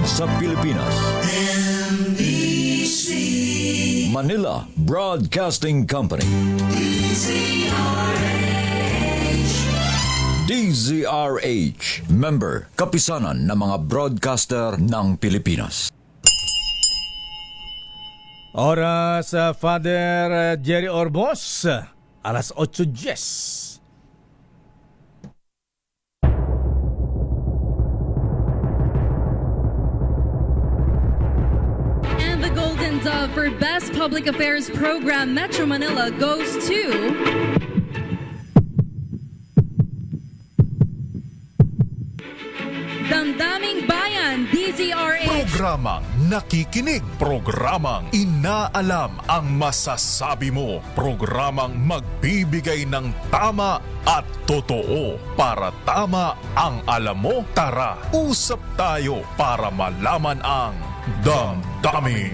sa Pilipinas. NBC Manila Broadcasting Company. DZRH, member, kapisanan ng mga broadcaster ng Pilipinas. Oras, Father Jerry Orbos, alas 8:10. And the Golden Dove for Best Public Affairs Program Metro Manila goes to Damdaming Bayan, DZRH. Programang nakikinig, programang inaalam ang masasabi mo, programang magbibigay ng tama at totoo para tama ang alam mo. Tara, usap tayo para malaman ang Damdaming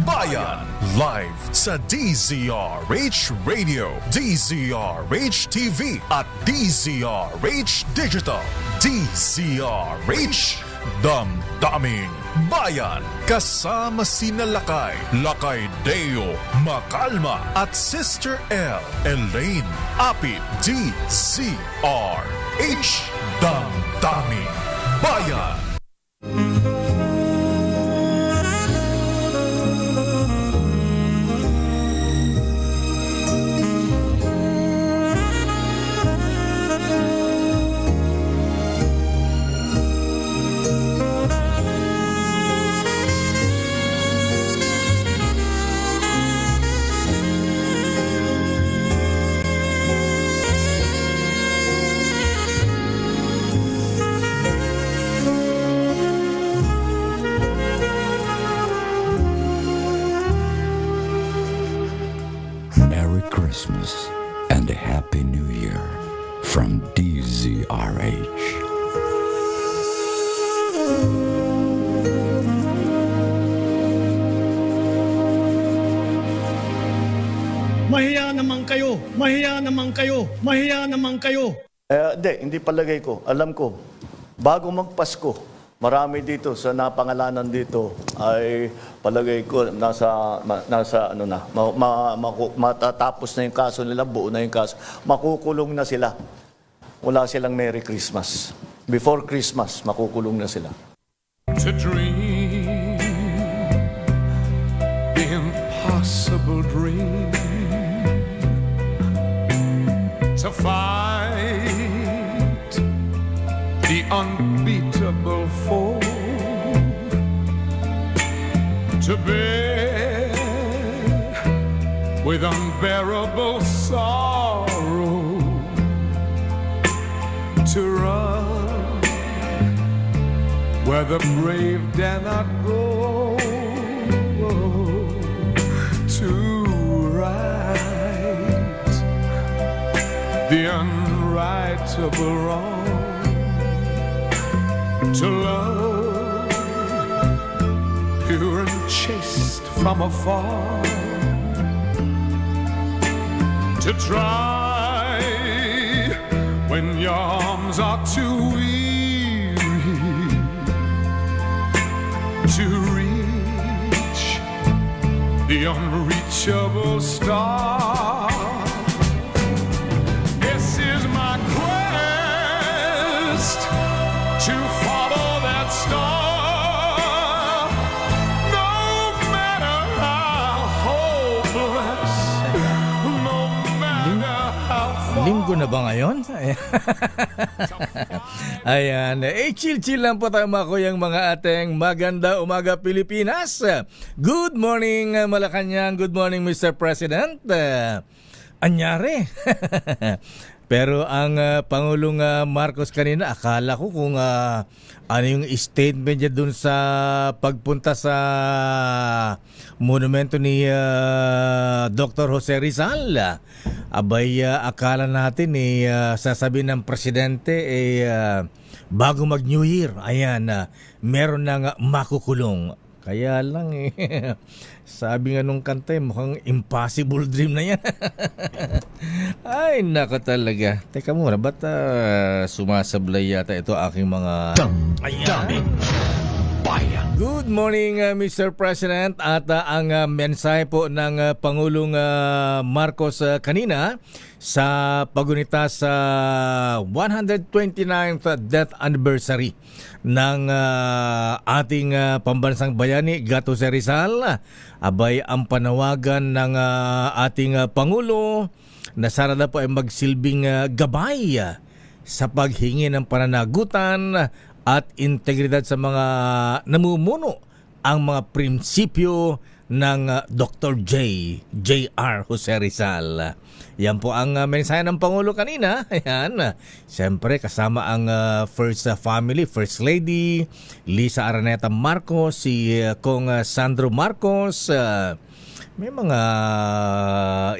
Bayan. Live sa DZRH Radio, DZRH TV at DZRH Digital. DZRH Damdaming Bayan. Kasama sina Lakay Deo Macalma at Sister L. Elaine Apit. DZRH Damdaming Bayan. Merry Christmas and a Happy New Year from DZRH. Mahiya naman kayo, mahiya naman kayo, mahiya naman kayo. Hindi palagay ko. Alam ko, bago magpasko, marami dito sa napangalanan dito ay palagay ko nasa ano na, matatapos na yung kaso nila, buo na yung kaso. Makukulong na sila. Wala silang Merry Christmas. Before Christmas, makukulong na sila. To dream the impossible dream, to fight the unbeatable foe, to bear with unbearable sorrow, to run where the brave dare not go, to right the unrightable wrong, to love pure and chaste from afar, to try when your arms are too weary to reach the unreachable star. This is my quest to follow that star, no matter how hopeless, no matter how far. Linggo na ba ngayon? Ayan. Chill-chill lang po tayo mga kuyang mga ating maganda umaga Pilipinas. Good morning Malacanang. Good morning Mr. President. Anyari. Pero ang Pangulong Marcos kanina, akala ko kung ano yung statement niya dun sa pagpunta sa monumento ni Dr. Jose Rizal. Abay, akala natin sasabihin ng presidente bago mag New Year, ayan, meron nang makukulong. Kaya lang sabi nga nung kanta, mukhang impossible dream na yan. Ay, nako talaga. Teka muna, ba't sumasablay yata ito aking mga... Ayan. Bayan. Good morning, Mr. President. At ang mensahe po ng Pangulong Marcos kanina sa pagunita sa 129th death anniversary ng ating pambansang bayani, Gato Jose Rizal, abay ang panawagan ng ating Pangulo na sana na po ay magsilbing gabay sa paghingi ng pananagutan at integridad sa mga namumuno ang mga prinsipyo ng Dr. J.R. Jose Rizal. Yan po ang mensahe ng Pangulo kanina. Ayan. Siyempre kasama ang First Family, First Lady Lisa Araneta Marcos, si Kong Sandro Marcos. May mga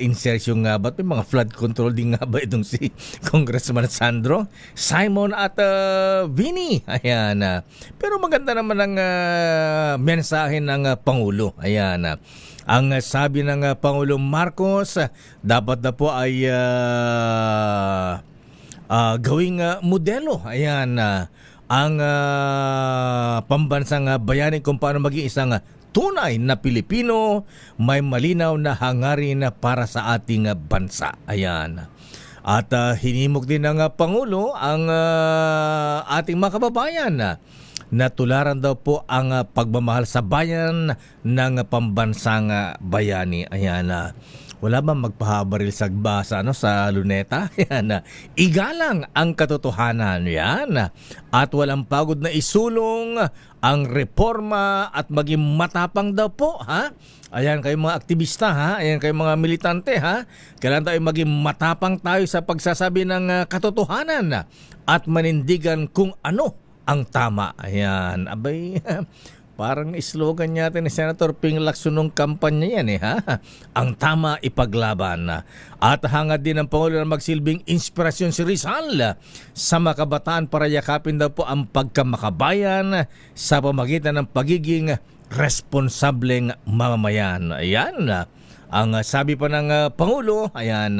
insertion nga ba? May mga flood control din nga ba itong si Congressman Sandro? Simon at Vinny. Ayan. Pero maganda naman ang mensahe ng Pangulo. Ayan. Ang sabi ng Pangulo Marcos, dapat na po ay gawing modelo. Ayan. Ang pambansang bayani kung paano maging isang tunay na Pilipino, may malinaw na hangarin para sa ating bansa. Ayan. At hinimok din ng Pangulo ang ating mga kababayan na tularan daw po ang pagmamahal sa bayan ng pambansang bayani. Ayan. Wala bang magpahabaril sa sa luneta? Yan. Igalang ang katotohanan. Yan. At walang pagod na isulong ang reforma at maging matapang daw po. Ha? Ayan kayo mga aktivista, ha? Ayan kayo mga militante, ha? Kailangan tayo maging matapang tayo sa pagsasabi ng katotohanan at manindigan kung ano ang tama. Ayan. Abay, parang slogan yata ni Senator Ping Lacson nung kampanya yan ha? Ang tama ipaglaban. At hangad din ng Pangulo na magsilbing inspirasyon si Rizal sa mga kabataan para yakapin daw po ang pagkamakabayan sa pamagitan ng pagiging responsableng mamamayan. Ayan. Ang sabi pa ng Pangulo, ayan,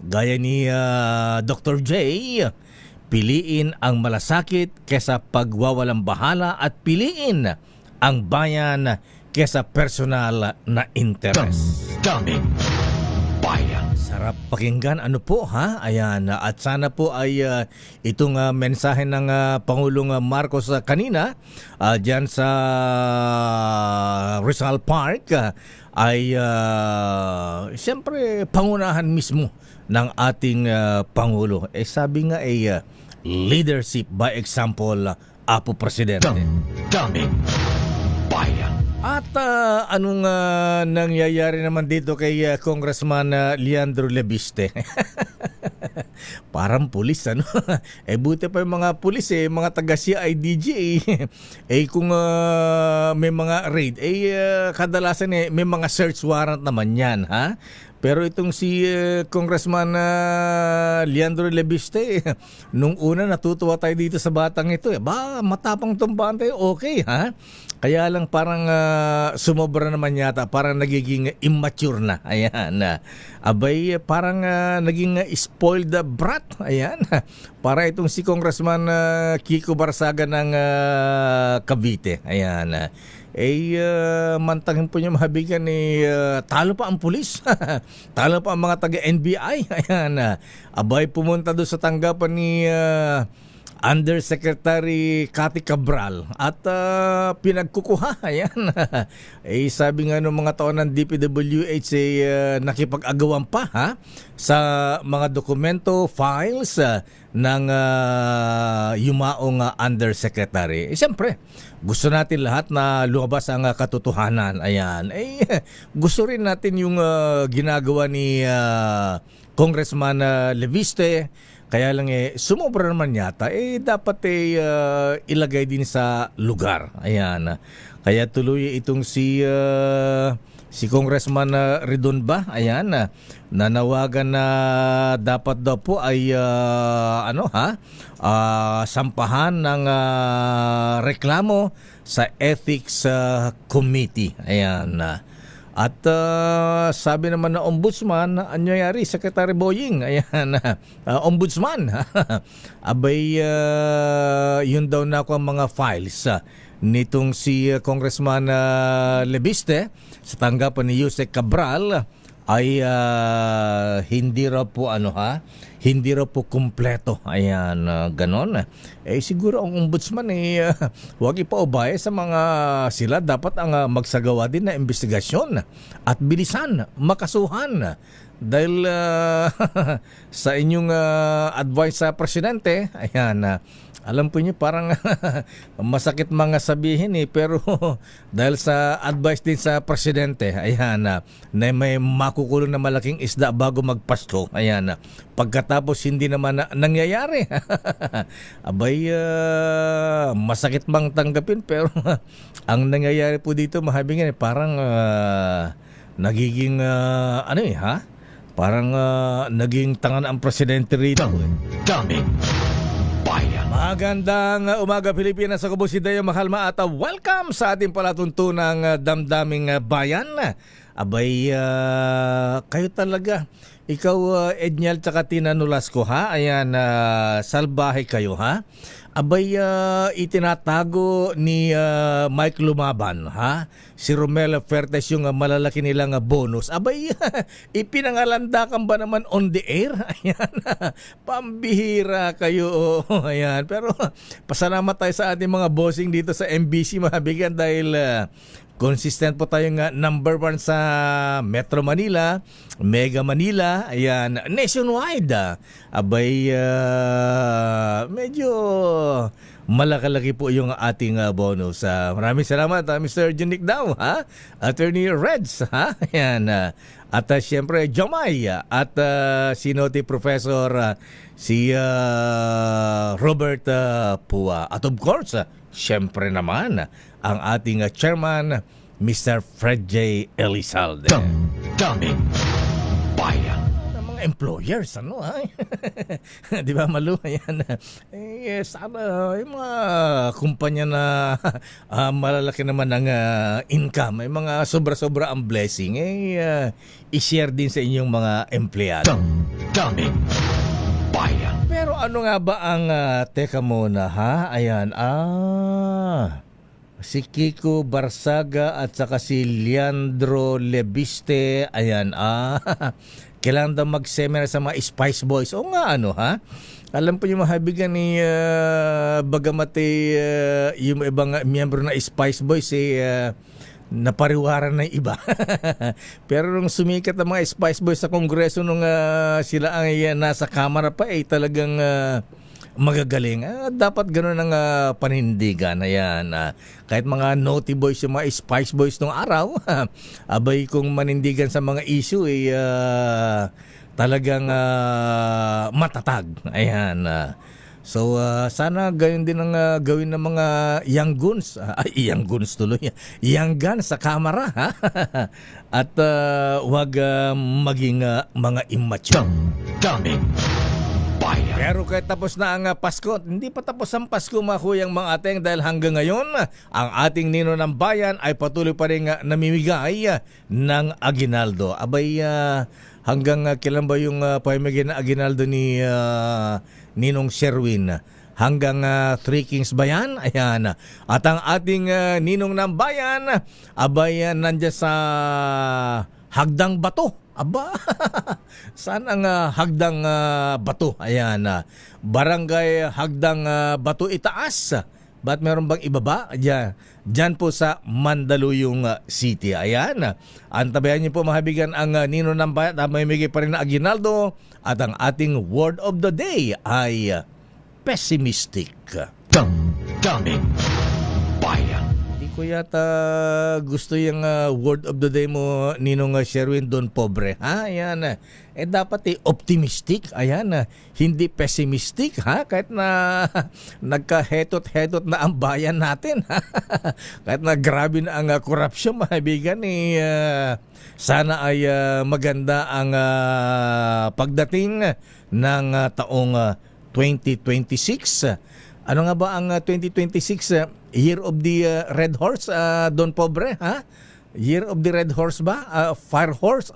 gaya ni Dr. J, piliin ang malasakit kesa pagwawalang bahala at piliin ang bayan kesa personal na interes. Daming Bayan. Sarap pakinggan, ano po ha? Ayan, at sana po ay itong mensahe ng Pangulong Marcos kanina dyan sa Rizal Park ay siyempre pangunahan mismo ng ating Pangulo. Sabi nga leadership by example, Apo Presidente. Daming Bayan. At anong nangyayari naman dito kay Congressman Leandro Lebiste? Parang pulis, ano? Buti pa yung mga pulis, mga taga-CIDG. Kung may mga raid, kadalasan may mga search warrant naman yan, ha? Pero itong si Congressman Leandro Lebiste, nung una natutuwa tayo dito sa batang ito. Matapang tumbaan tayo, okay ha? Kaya lang parang sumobra naman yata, parang nagiging immature na. Ayan. Abay, parang naging spoiled brat. Ayan. Para itong si Congressman Kiko Barsaga ng Cavite. Ayan. Mantangin po niya mahabigan talo pa ang pulis. Talo pa ang mga taga-NBI. Ayan. Abay, pumunta doon sa tanggapan ni Undersecretary Cathy Cabral at pinagkukuha. Ayan. Sabi nga ng mga tao ng DPWH nakipag-agawan pa sa mga dokumento, files ng yumaong Undersecretary. Siyempre, gusto natin lahat na lumabas ang katotohanan. Ayan. Gusto rin natin yung ginagawa ni Congressman Lebiste. Kaya lang sumobra naman yata, dapat ilagay din sa lugar. Ayan. Kaya tuloy itong si Congressman Ridon ba? Ayan. Nanawagan na dapat daw po ay sampahan ng reklamo sa Ethics Committee. Ayan. At sabi naman na ombudsman, anyayari, Secretary Boying, ayan, ombudsman, abay, yun daw na ako ang mga files nitong si Congressman Lebiste sa tanggapan ni Yusek Cabral ay hindi raw po hindi raw po kumpleto. Ayan, ganon. Siguro ang ombudsman huwag ipaubaya sa mga sila. Dapat ang magsagawa din na investigasyon at bilisan, makasuhan. Dahil sa inyong advice sa presidente, ayan, alam po niyo parang masakit mga sabihin pero dahil sa advice din sa presidente, ayan, na may makukulong na malaking isda bago magpasko. Ayan, pagkatapos hindi naman nangyayari. Abay, masakit bang tanggapin pero ang nangyayari po dito, mahabingin, parang nagiging parang naging tangan ang presidente rito. Daming bayan. Magandang umaga Pilipinas, ako po si Dayo Makalma at welcome sa ating palatuntunang Damdaming Bayan. Abay, kayo talaga. Ikaw, Edniel tsaka Tina Nolasco, ha? Ayan, salbahe kayo, ha? Abay, itinatago ni Mike Lumaban, ha? Si Romel Fertes yung malalaki nilang bonus. Abay, ipinangalandakan ba naman on the air? Ayan, pambihira kayo. Ayan, pero pasalamat tayo sa ating mga bossing dito sa MBC, mabigan, dahil consistent po tayong number 1 sa Metro Manila, Mega Manila, ayan, nationwide. Abay, medyo malakalaki po yung ating bonus. Maraming salamat, Mr. Junic Daw, ha? Attorney Reds, ha? Ayan, at siyempre, Jomay, at si Noti Professor, si Robert Pua. At of course, siyempre naman, ang ating chairman, Mr. Fred J. Elizalde. Daming bayan. Mga employers, di ba, Malu? Ayan. Sana yung mga kumpanya na malalaki naman ang income, may mga sobra-sobra ang blessing, i-share din sa inyong mga empleyado. Daming bayan. Pero ano nga ba ang, teka muna, ha? Ayan, si Kiko Barsaga at saka si Leandro Lebiste, ayan, kailangan daw mag-seminar sa mga Spice Boys. O nga, ha? Alam po yung mahabigan ni bagamat yung ibang miyembro na Spice Boys napariwaran ng iba. Pero nung sumikat ang mga Spice Boys sa Kongreso nung sila ang nasa kamera pa, talagang magagaling. Dapat gano'n ang panindigan. Ayan, kahit mga naughty boys yung mga Spice Boys nung araw, abay kung manindigan sa mga issue, talagang matatag. Ayan. So, sana gayon din ang gawin ng mga young guns. Young guns tuloy. Young guns sa kamera, ha? At wag maging mga immature. Daming bayan. Pero kahit tapos na ang Pasko, hindi pa tapos ang Pasko, mga kuyang mga ateng, dahil hanggang ngayon, ang ating Nino ng Bayan ay patuloy pa rin namimigay ng aginaldo. Abay, hanggang kailan ba yung pamimigay ng aginaldo ni Ninong Sherwin? Hanggang 3 Kings ba yan? Ayan. At ang ating Ninong ng Bayan, abay, nandiyan sa Hagdang Bato. Aba, saan ang Hagdang Bato? Ayan, Barangay Hagdang Bato Itaas. Ba't meron bang ibaba? Diyan po sa Mandaluyong City. Ayan, antabayan niyo po, mahabigan, ang Nino ng Bayan na may migay pa rin na aginaldo. At ang ating word of the day ay pessimistic. Daming bayan. Hindi ko yata gusto yung word of the day mo, Ninong Sherwin, Don Pobre, ha? Ayan, dapat optimistic. Ayan, hindi pessimistic, ha? Kahit na nagka-hetot-hetot na ang bayan natin, ha? Kahit na grabe na ang corruption, mahabigan, sana ay maganda ang pagdating ng taong 2026. Ano nga ba ang 2026, Year of the Red Horse, Don Pobre, ha? Year of the Red Horse ba? Fire Horse?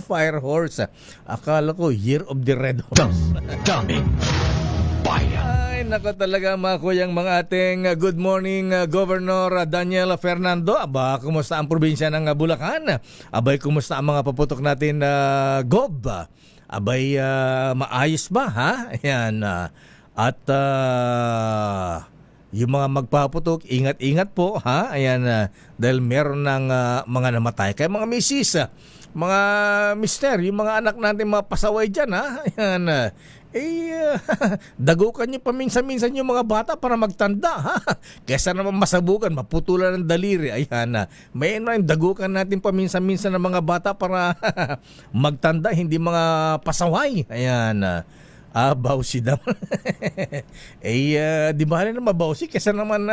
Fire Horse. Akala ko Year of the Red Horse. Damdaming Bayan. Ay, nako talaga mga kuyang mga ating good morning Governor Daniel Fernando. Aba, kumusta ang probinsya ng Bulacan? Abay, kumusta ang mga paputok natin Gob? Abay, maayos ba ha? Ayan. At yung mga magpaputok, ingat-ingat po ha. Ayan, dahil meron ng mga namatay. Kaya mga misis, mga mister, yung mga anak natin mga pasaway dyan ha. Ayan, dagukan nyo paminsan-minsan yung mga bata para magtanda ha. Kesa naman masabukan, maputulan ng daliri. Ayan, may dagukan natin paminsan-minsan ng mga bata para magtanda, hindi mga pasaway. Ayan, bawsi daw. Di ba na mabawsi kesa naman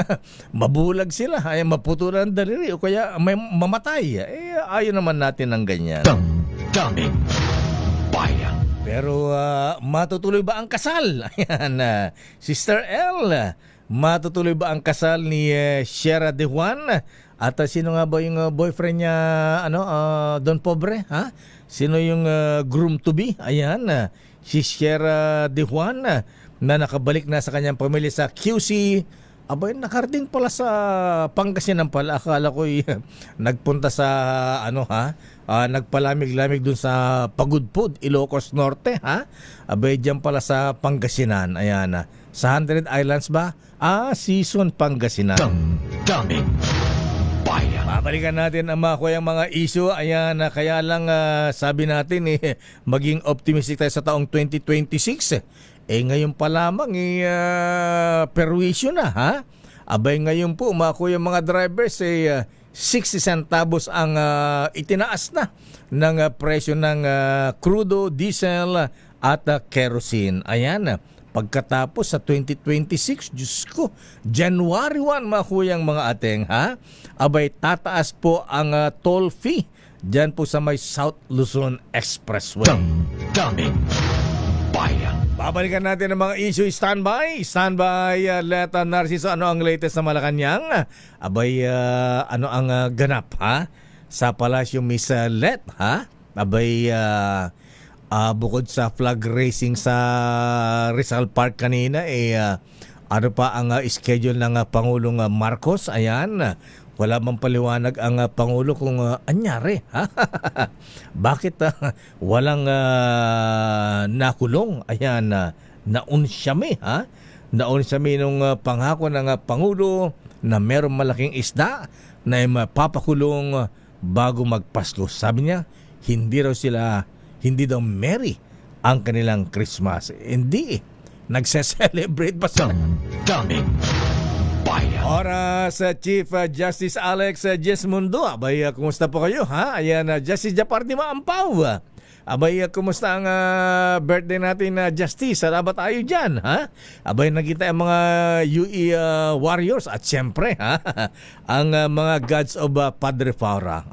mabulag sila, ay maputulan ng daliri o kaya may mamatay. Ayaw naman natin ng ganyan. Damdaming Bayan. Pero matutuloy ba ang kasal? Ayan, Sister L, matutuloy ba ang kasal ni Sierra De Juan? At sino nga ba yung boyfriend niya, Don Pobre? Ha? Sino yung groom to be? Ayan, si Sierra De Juan na nakabalik na sa kanyang pamilya sa QC. Abay, nakarating pala sa Pangasinan pala. Akala ko nagpunta sa nagpalamig-lamig dun sa Pagudpud, Ilocos Norte, ha? Abay, dyan pala sa Pangasinan. Ayan, sa 100 Islands ba? Season Pangasinan. Damdaming Bayan. Babalikan natin ang mga issue. Ayan, kaya lang sabi natin maging optimistic tayo sa taong 2026. Ngayon pa lamang perwisyo na ha. Abay, ngayon po mga drivers 60 centavos ang itinaas na ng presyo ng crudo, diesel at kerosene. Ayan, pagkatapos sa 2026, Diyos ko, January 1 mga ateng ha. Abay, tataas po ang toll fee dyan po sa may South Luzon Expressway. Damdaming Bayan. Babalikan natin ang mga issue. Standby, Leta Narciso. Ano ang latest na Malacanang? Abay, ano ang ganap ha? Sa Palasyo Miss Let ha? Abay, bukod sa flag racing sa Rizal Park kanina, ano pa ang schedule ng Pangulong Marcos? Ayan, wala mang paliwanag ang Pangulo kung anyari. Bakit walang nakulong? Ayan, naunsyami ha? Naunsyami nung pangako ng Pangulo na merong malaking isda na mapapakulong bago magpasko. Sabi niya, hindi daw merry ang kanilang Christmas. Hindi, nagse-celebrate pa sila. Damdaming Bayan. Oras, Chief Justice Alex Jesmundo. Abay, kumusta po kayo ha? Ayan, Justice Japar di Maampaw. Abay, kumusta ang birthday natin na Justice? Salamat tayo dyan ha? Abay, nakita ang mga UE Warriors at siyempre ha? Ang mga gods of Padre Faura.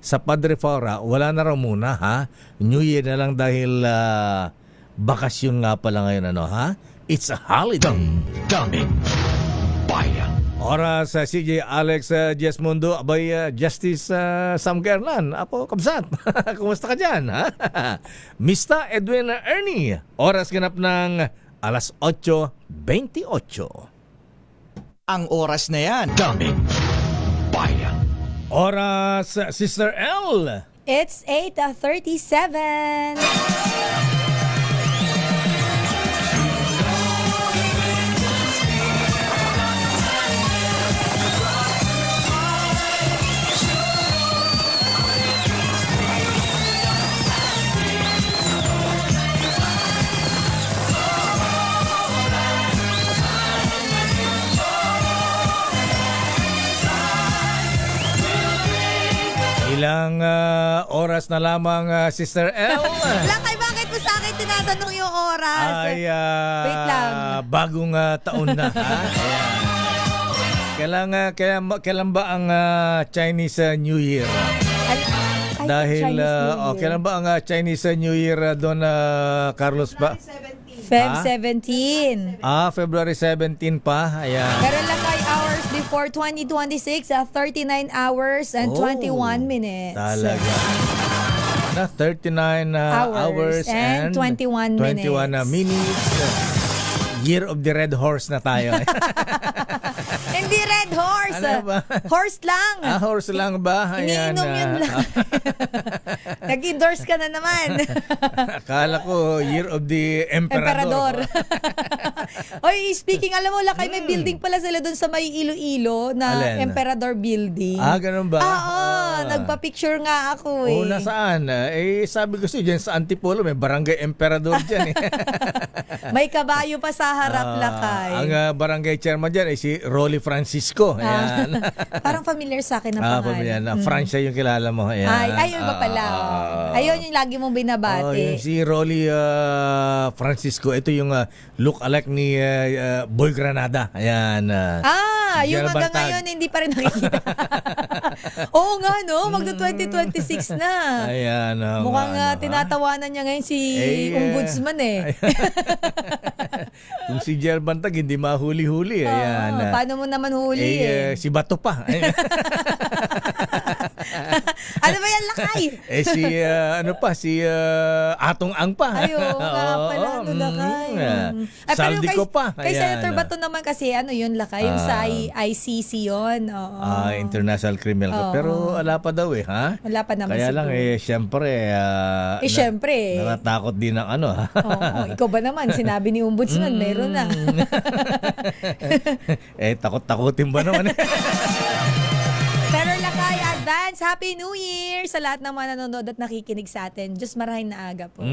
Sa Padre Faura, wala na raw muna ha? New Year na lang dahil bakasyon nga pala ngayon ha? It's a holiday. Damdaming Bayan. Oras sa CJ Alex Jesmundo. Abay, Justice Sam Kernan. Apo, kabsat. Kumusta ka dyan? Ha? Mr. Edwin Ernie. Oras ganap ng alas 8:28. Ang oras na yan. Damdaming Bayan. Oras, Sister L. It's 8:37. Ilang oras na lamang, Sister L. Lakay, bakit mo sa akin tinatanong yung oras? Ay, Wait lang. bagong taon na. Ha? Kailan ba ang Chinese New Year? Dahil, kailan ba ang Chinese New Year doon, Carlos ba? Feb 17. February 17 pa. Ayan. Pero lakay hours before 2026, 39 hours and 21 minutes. Talaga. 39 hours and 21 minutes. Year of the Red Horse na tayo. Hindi red horse. Ano ba? Horse lang. Horse lang ba? Ayan, Iniinom yun lang. Nag-endorse ka na naman. Akala ko Year of the Emperador. Oy, speaking, alam mo, Lakay, may building pala sila doon sa may Iloilo na Alin? Emperador Building. Ganun ba? Oo, nagpa-picture nga ako eh. Nasaan? Sabi ko siya, dyan sa Antipolo, may Barangay Emperador dyan eh. May kabayo pa sa harap, Lakay. Ang barangay chairman dyan ay si Rolly Francisco. Ayan. Parang familiar sa akin ang pangalan. Familiar na. Francia yung kilala mo. Ayan. Ayun ba pala? Ayun yung lagi mong binabati. Yung si Rolly Francisco, ito yung look-alike ni Boy Granada. Ayan. Yung General hanggang Bantag. ngayon hindi pa rin nakikita. Oo nga, no? Magdo-2026 na. Ayan. Mukhang tinatawanan niya ngayon si Ombudsman eh. Kung si General Bantag hindi mahuli-huli. Ayan. Paano mo naman huli Si Bato pa. Ano ba yan, Lakay? Si Atong Ang pa. Ayun, nga pala, Lakay. Saldi ko pa. Kay Senator Bato naman kasi, yun, Lakay, yung sa ICC yun. International Criminal Court. Pero wala pa daw ha? Wala pa naman Kaya lang syempre. Syempre. Natatakot din ng ha? Ikaw ba naman, sinabi ni Ombudsman, meron na. Takot-takutin ba naman? Pero Lakay, advance Happy New Year sa lahat ng mga nanonood at nakikinig sa atin. Diyos marahin na aga po.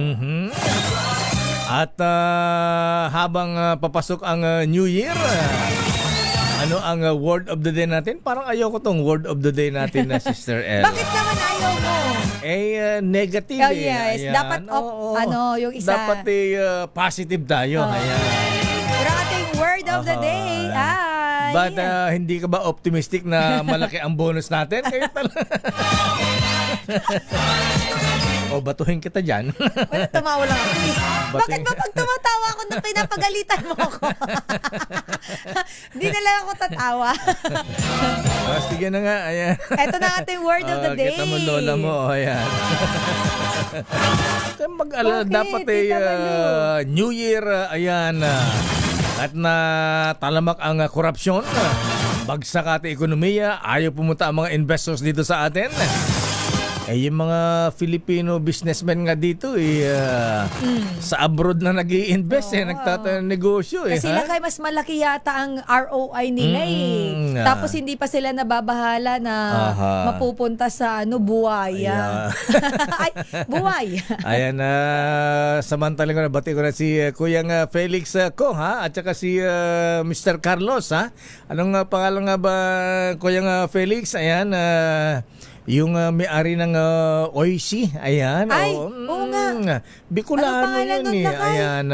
At habang papasok ang New Year, ano ang word of the day natin? Parang ayoko tong word of the day natin na Sister El. Bakit naman ayaw mo? Negative yes. Ayan. Dapat yung isa. Dapat positive tayo. Ayan. Pero ating word of the day ay... But hindi ka ba optimistic na malaki ang bonus natin? Kayo talaga. Batuhin kita dyan. Wala, tumawa lang ako. Bakit ba pag tumatawa ako na pinapagalitan mo ako? Hindi na lang ako tatawa. Sige na nga. Ayan. Ito na ating word of the day. Kita mo lola mo. Ayan. Mag-alala. Dapat New Year. Ayan. At na talamak ang korupsyon. Bagsak ating ekonomiya. Ayaw pumunta ang mga investors dito sa atin. Yung mga Filipino businessmen nga dito sa abroad na nag-i-invest nagtatayo ng negosyo Kasi Lakay, mas malaki yata ang ROI nila Tapos hindi pa sila nababahala na mapupunta sa buwaya. Ay, buwaya. Ayan, samantalang ko na bati ko na si Kuyang Felix ko at saka si Mr. Carlos Anong pangalan nga ba Kuyang Felix? Ayan, yung may-ari ng Oishi, ayan. Ay, oo nga. Bicolano Ano pangalan nun, yun Lakay? Ayan,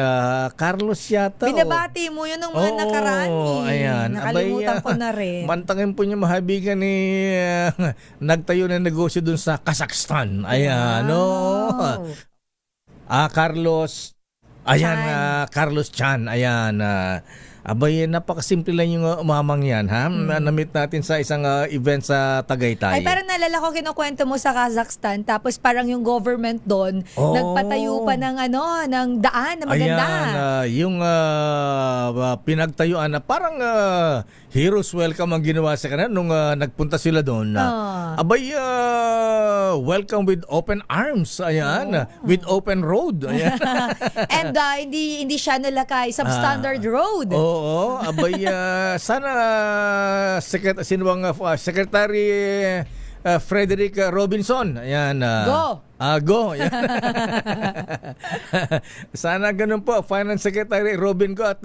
Carlos yata. Binabati mo yun ng mga nakaraan ayan. Nakalimutan ko na rin. Mantangin po niya mahabigan nagtayo ng negosyo dun sa Kazakhstan. Ayan, Carlos, ayan, Carlos Chan, ayan. Abay, napakasimple lang yung mamang yan, na-meet natin sa isang event sa Tagaytay. Ay, parang nalala ko kinukwento mo sa Kazakhstan, tapos parang yung government doon, nagpatayo pa ng ng daan na maganda. Ayan, yung pinagtayuan na parang heroes welcome ang ginawa sa kanila nung nagpunta sila doon. Abay, welcome with open arms. Ayan, with open road. Ayan. And hindi siya Lakay, substandard road. Oo, abay, sana sino bang Secretary Frederick Robinson. Ayan. Go! Go. Ayan. Sana ganun po. Finance Secretary Robin ko at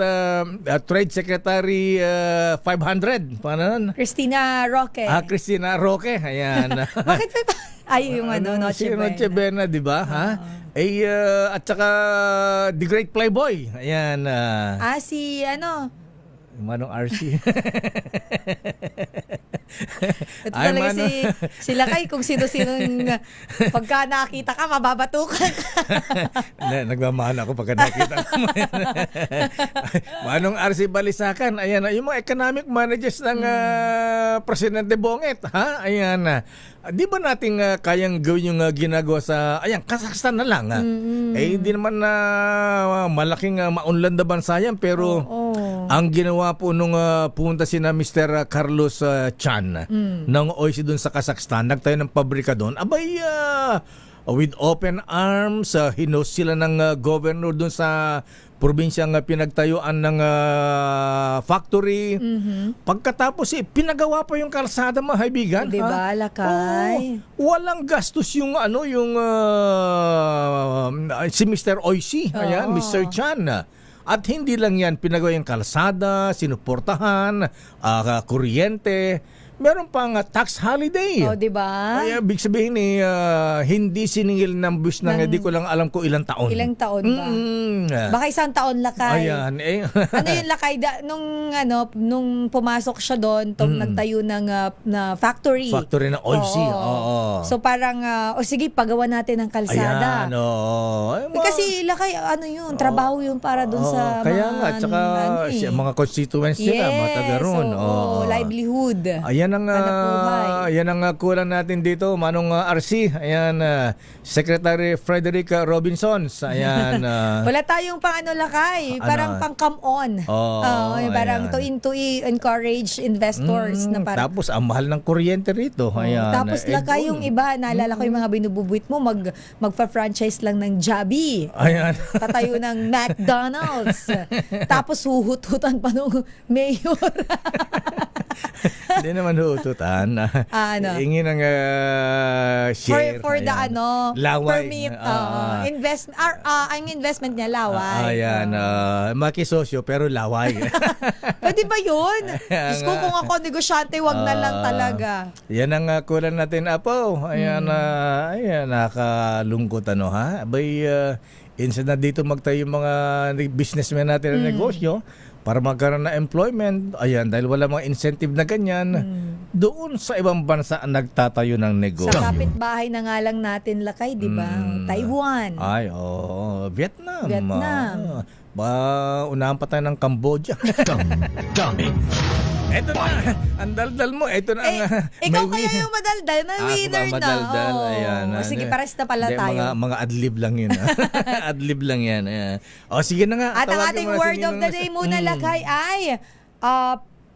Trade Secretary 500. Paano? Christina Roque. Christina Roque. Ayan. Bakit ay, yung Noche Si Noche Buena, di ba? At saka The Great Playboy. Ayan. Si Manong RC. Ito talaga si Lakay, kung sino-sinong pagka nakita ka, mababatukan ka. Nagmamahal ako pagka nakita ko. Manong RC Balisakan, ayan na, yung mga economic managers ng Presidente Bonget, ha? Ayan na. Di ba natin kayang gawin yung ginagawa sa, ayan, Kazakhstan na lang, ha? Eh, hindi naman na malaking maunlad na bansa yan, pero ang ginawa po nung pumunta si na Mr. Carlos Chan ng OIC doon sa Kazakhstan, nagtayo ng pabrika doon, abay, with open arms, hinos sila ng governor doon sa probinsyang pinagtayuan ng factory. Pagkatapos pinagawa pa yung kalsada, mga kaibigan. Di ba, Lakay? Walang gastos yung si Mr. Oishi, ayan, Mr. Chan. At hindi lang yan, pinagawa yung kalsada, sinuportahan, kuryente, meron pang tax holiday. Oh, di ba? Ay, big sabihin hindi siningil ng bus ng hindi ko lang alam ko ilang taon. Ilang taon ba? Baka isang taon, Lakay. Ayan. Ano yung Lakay? Nung pumasok siya doon, nagtayo ng na factory. Factory ng OIC. Oo. So parang, sige, pagawa natin ng kalsada. Ayan, oo. Kasi Lakay, trabaho yun para doon sa kaya mga... nga, tsaka mga constituents nila, mga taga roon. Livelihood. Yan ang kulang natin dito, Manong RC. Ayan, Secretary Frederick Robinson. Ayan. Wala tayong Lakay, parang pang come on. Parang to encourage investors na parang. Tapos ang mahal ng kuryente rito. Ayan. Tapos Lakay, yung iba, naalala ko yung mga binububuit mo, magfa-franchise lang ng Jollibee. Ayan. Tatayo ng McDonald's. Tapos huhututan pa nung mayor. Hindi naman hututan. Ingin ng share. For the laway. Permit. Ang investment niya, laway. Ayan. Makisosyo pero laway. Pwede ba yun? Diyos ko, kung ako negosyante, wag na lang talaga. Yan ang kulang natin, Apo. Ayan, nakalungkot ha. Abay, instead na dito magtayo yung mga businessmen natin na negosyo, para magkaroon na employment, ayan, dahil wala mga incentive na ganyan, doon sa ibang bansa nagtatayo ng negosyo. Sa kapitbahay na nga lang natin, Lakay, di ba? Taiwan. Ay, Vietnam. Unahan pa tayo ng Cambodia. Damdamin. Eto na, ang daldal mo. Eto na ang... ikaw kaya yung madaldal na winner na. Madaldal, ayan. Sige, pares na pala tayo. Mga adlib lang yun. Adlib lang yan. Sige na nga. At ang ating word of the day muna, Lakay, ay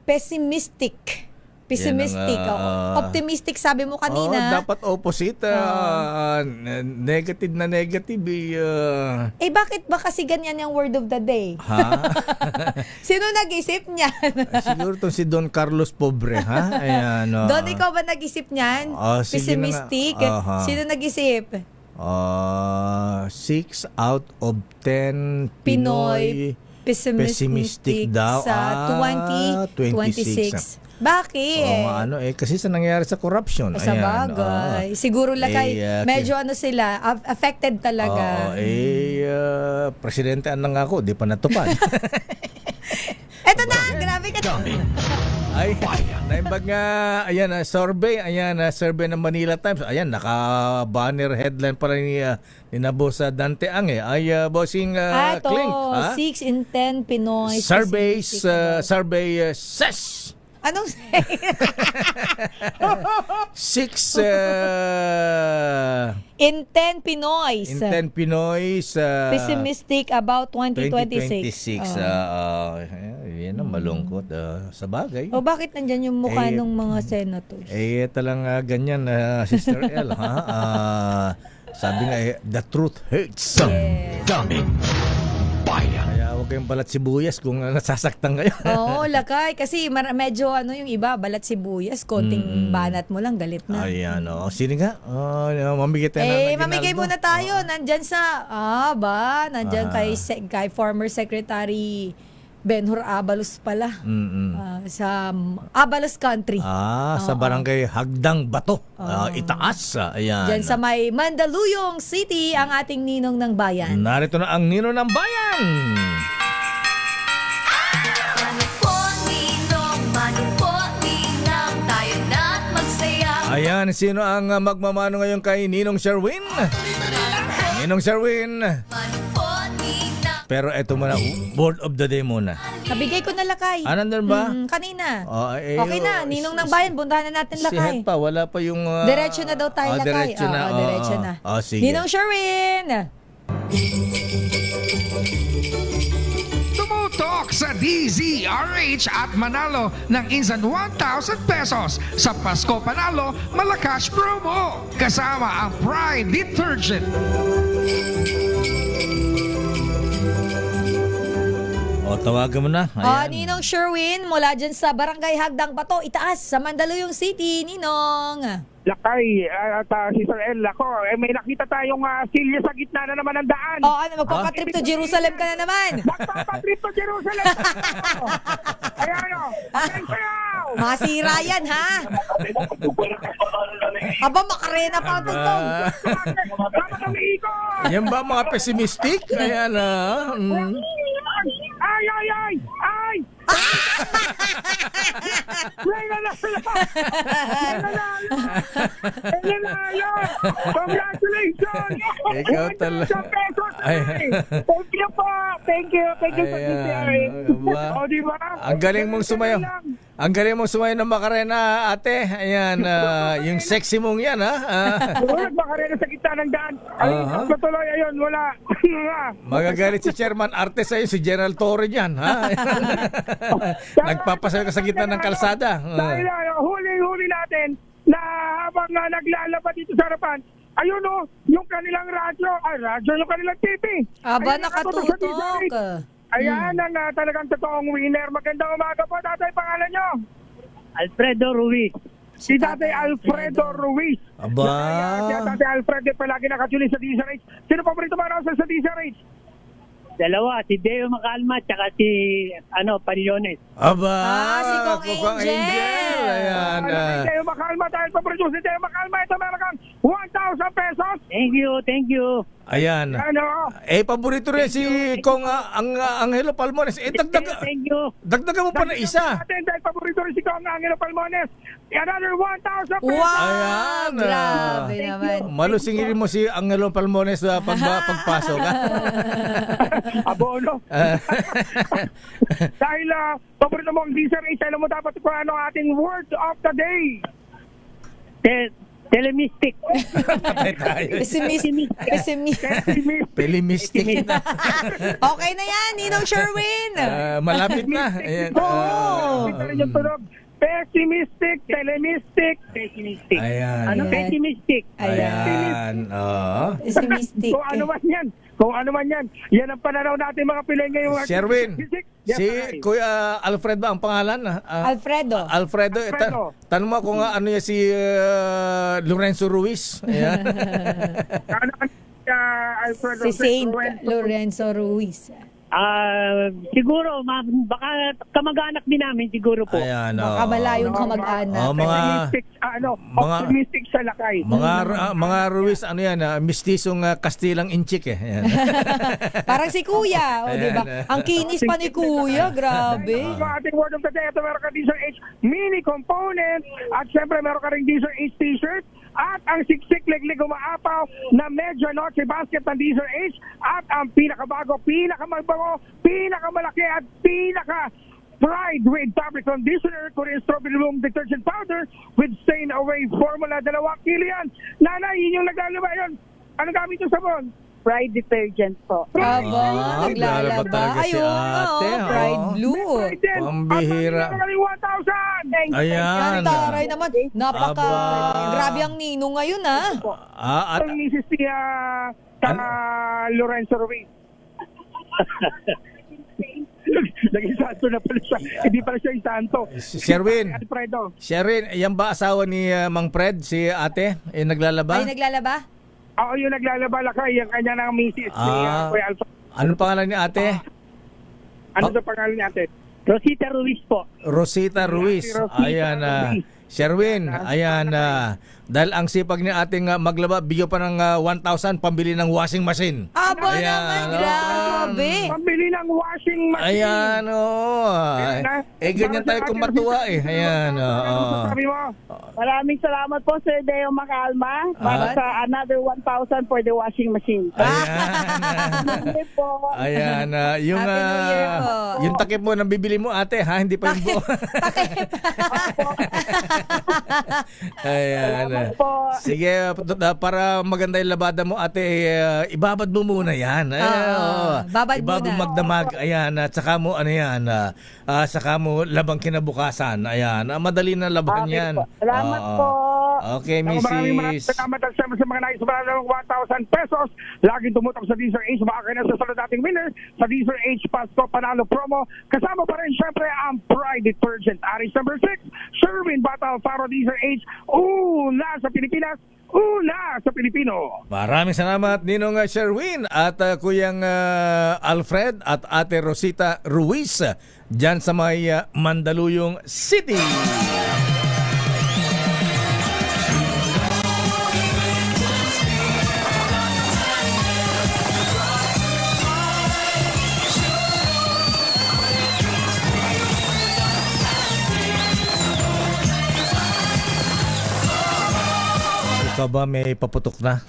pessimistic. Optimistic, sabi mo kanina. Dapat opposite. Negative na negative. Bakit ba kasi ganyan yung word of the day? Ha? Sino nag-isip niyan? Siguro to si Don Carlos Pobre, ha? Ayan. Don, ikaw ba nag-isip niyan? Pessimistic? Sino nag-isip? 6 out of 10 Pinoy pessimistic daw sa 2026. Bakit? Kasi sa nangyayari sa corruption. Sa bagay. Siguro Lakay, medyo sila, affected talaga. Presidente ang ako, di pa natupad. Eto na, grabe ka. Ay, naimbag nga, ayan, survey ng Manila Times. Ayan, naka-banner headline pa rin ni Boss Dante Ang Ay, bossing Klink. 6 in 10 Pinoy. Survey says. Anong 6 in 10 Pinoy. Pessimistic about 2026. Yan ang malungkot. Sa bagay. Bakit nandyan yung mukha ng mga senators? Talang ganyan, Sister El. Sabi nga, the truth hurts. Damdamin. Bayan. Kaya huwag kayong balat sibuyas kung nasasaktan kayo. Oo, Lakay. Kasi medyo yung iba, balat sibuyas, konting banat mo lang, galit na. Ayan, Sino nga? Mamigay tayo ng mamigay muna tayo. Nandyan sa, nandyan kay former Secretary Benhur Abalos pala. Sa Abalos Country. Sa barangay Hagdang Bato. Itaas. Ayan. Diyan sa may Mandaluyong City, ang ating ninong ng bayan. Narito na ang ninong ng bayan. Mano po, ninong, tayo Ayan, sino ang magmamano ngayon kay Ninong Sherwin? Ninong Sherwin. Pero eto muna, word of the day muna. Nabigay ko na lakay. Nandun ba? Kanina. Okay na, Ninong ng Bayan, buntahan na natin Si lakay. Het pa, wala pa yung... Diretso na daw tayo lakay. Diretso na. Diretso na. Sige. Ninong Sherwin! Tumutok sa DZRH at manalo ng instant 1,000 pesos sa Pasko Panalo Malacash Promo kasama ang Pride Detergent. O, tawagan mo na. Ninong Sherwin, mula dyan sa Barangay Hagdang Bato, itaas sa Mandaluyong City, Ninong. Lakay at si Sir El, ako, may nakita tayong silya sa gitna na naman ng daan. Magpapatrip to Jerusalem ka na naman. Magpapatrip to Jerusalem. Ayan o, sayaw. Masira yan, ha? Aba, makarena pa ang tugtog. Yan ba mga pessimistic? Ayan Ay! Nanalo! Congratulations! Ikaw talaga. Thank you po! Thank you sa DZRH. O, diba? Ang galing mong sumayaw. Ang galing mong sumayaw ng Macarena, ate. Ayan, yung sexy mong yan, ha? Macarena sa gitna ng daan. Ayun, patuloy, ayun, wala. Magagalit si Chairman Arte sa'yo, si General Torre dyan, ha? Nagpapasayo ka sa gitna ng kalsada. Dahil huli natin na habang naglalaba dito sa harapan, ayun o, yung kanilang radyo, yung kanilang TV. Aba, nakatutok. Ayan ang talagang totoong winner. Magandang umaga po, tatay, pangalan nyo? Alfredo Ruiz. Si tatay Alfredo Ruiz. Aba. Si tatay Alfredo palagi nakatuli sa DZRH. Sino paborito mo sa DZRH? Dalawa, si Deo Macalma at si Panillones. Aba. Si Kong Angel. Ayan. Deo Macalma, dahil paborito si Deo Macalma. Ito meron kang 1,000 pesos. Thank you. Ayan. Paborito rin si Kong Angelo Palmones. Thank you. Dagdagan mo pa na isa. Dahil paborito rin si Kong Angelo Palmones. Another 1,000 pesos. Wow! Grabe naman. Malusingin mo si Angelo Palmones pagpasok. Abono. Dahil paborito mo ang DZRH, alam mo dapat kung ano ating word of the day. Telemistic. Pessimistic. Okay na yan, Ninong Sherwin. Malapit na. Ayan. Pessimistic, telemistic, pessimistic. Ayan. Pessimistic. Ayan. Pessimistic. Kung ano man yan. Yan ang pananaw natin mga Pilay ngayong... Sherwin, si Kuya Alfred ba ang pangalan? Alfredo. Tanong mo kung ano yan si Lorenzo Ruiz. Ayan. Alfredo. Si Saint Lorenzo Ruiz. Siguro, baka kamag-anak din namin siguro po. Ayan. Baka malayong kamag-anak. Optimistic sa lakay. Mga Ruiz, mistisong Kastilang Inchik eh. Ayan. Parang si Kuya, di ba? Ang kinis pa ni Kuya, grabe. Ang ating word of the day, ito meron ka DZRH mini component at syempre meron ka rin DZRH t-shirt at ang siksik leglig umaapaw na medyo noche basket ng DZRH at ang pinakabago, pinakamagbango, pinakamalaki at pinaka Pride with fabric conditioner, Korean strawberry bloom detergent powder with stain away formula, 2 kilo yan. Nanay, yun yung naglalaba yun. Ano gamit yung sabon? Pride detergent po. Aba, naglalaba. Si ate, Pride Blue. Pambihira. 1,000! Ayan. Ang taray naman. Grabe ang Ninong ngayon, ha? At ang misis niya Lorenzo Ruiz. Naging santo na pala siya. Hindi pala siya yung santo. Sherwin, Alfredo. yan ba asawa ni Mang Fred, si ate? Naglalaba? Ay, naglalaba? Oo, yung naglalaba lakay, yung kanya ng misis ni Kuya Alfredo. Anong pangalan ni ate? Ano sa pangalan ni ate? Rosita Ruiz po. Rosita Ruiz. Ayan. Sherwin, ayan. Dahil ang sipag ni ating maglaba, bigyan pa ng 1,000 pambili ng washing machine. Aba naman, grabe. Pambili ng washing machine. Ayan, ganyan tayo kung matuwa eh. Ayan, Ano sabi mo? Maraming salamat po, Sir Deo Macalma, para sa another 1,000 for the washing machine. Hindi po. Ayan, yung Happy New Year po. yung takip mo nang bibili mo ate ha, hindi pa yung buo. Ayan. Salamat po. Sige, para maganda yung labada mo ate, ibabad mo muna yan. babad Ibabad muna. magdamag. Ayan, at saka mo ano yan, saka mo labang kinabukasan. Ayan, madali na laban Okay yan. po. Salamat po. Okay, Maraming Mrs. salamat at sa mga nais para ng 1,000 pesos. Laging tumutok sa Diesel H. Baka kayo na sa sunod nating winner sa Diesel H Pasko Panalo Promo. Kasama pa rin syempre ang Pride Detergent. Aris number 6, Sherwin Battle Faro Diesel H. Una sa Pilipinas, una sa Pilipino. Maraming salamat Ninong Sherwin at Kuyang Alfred at Ate Rosita Ruiz dyan sa may Mandaluyong City. Ikaw ba may paputok na?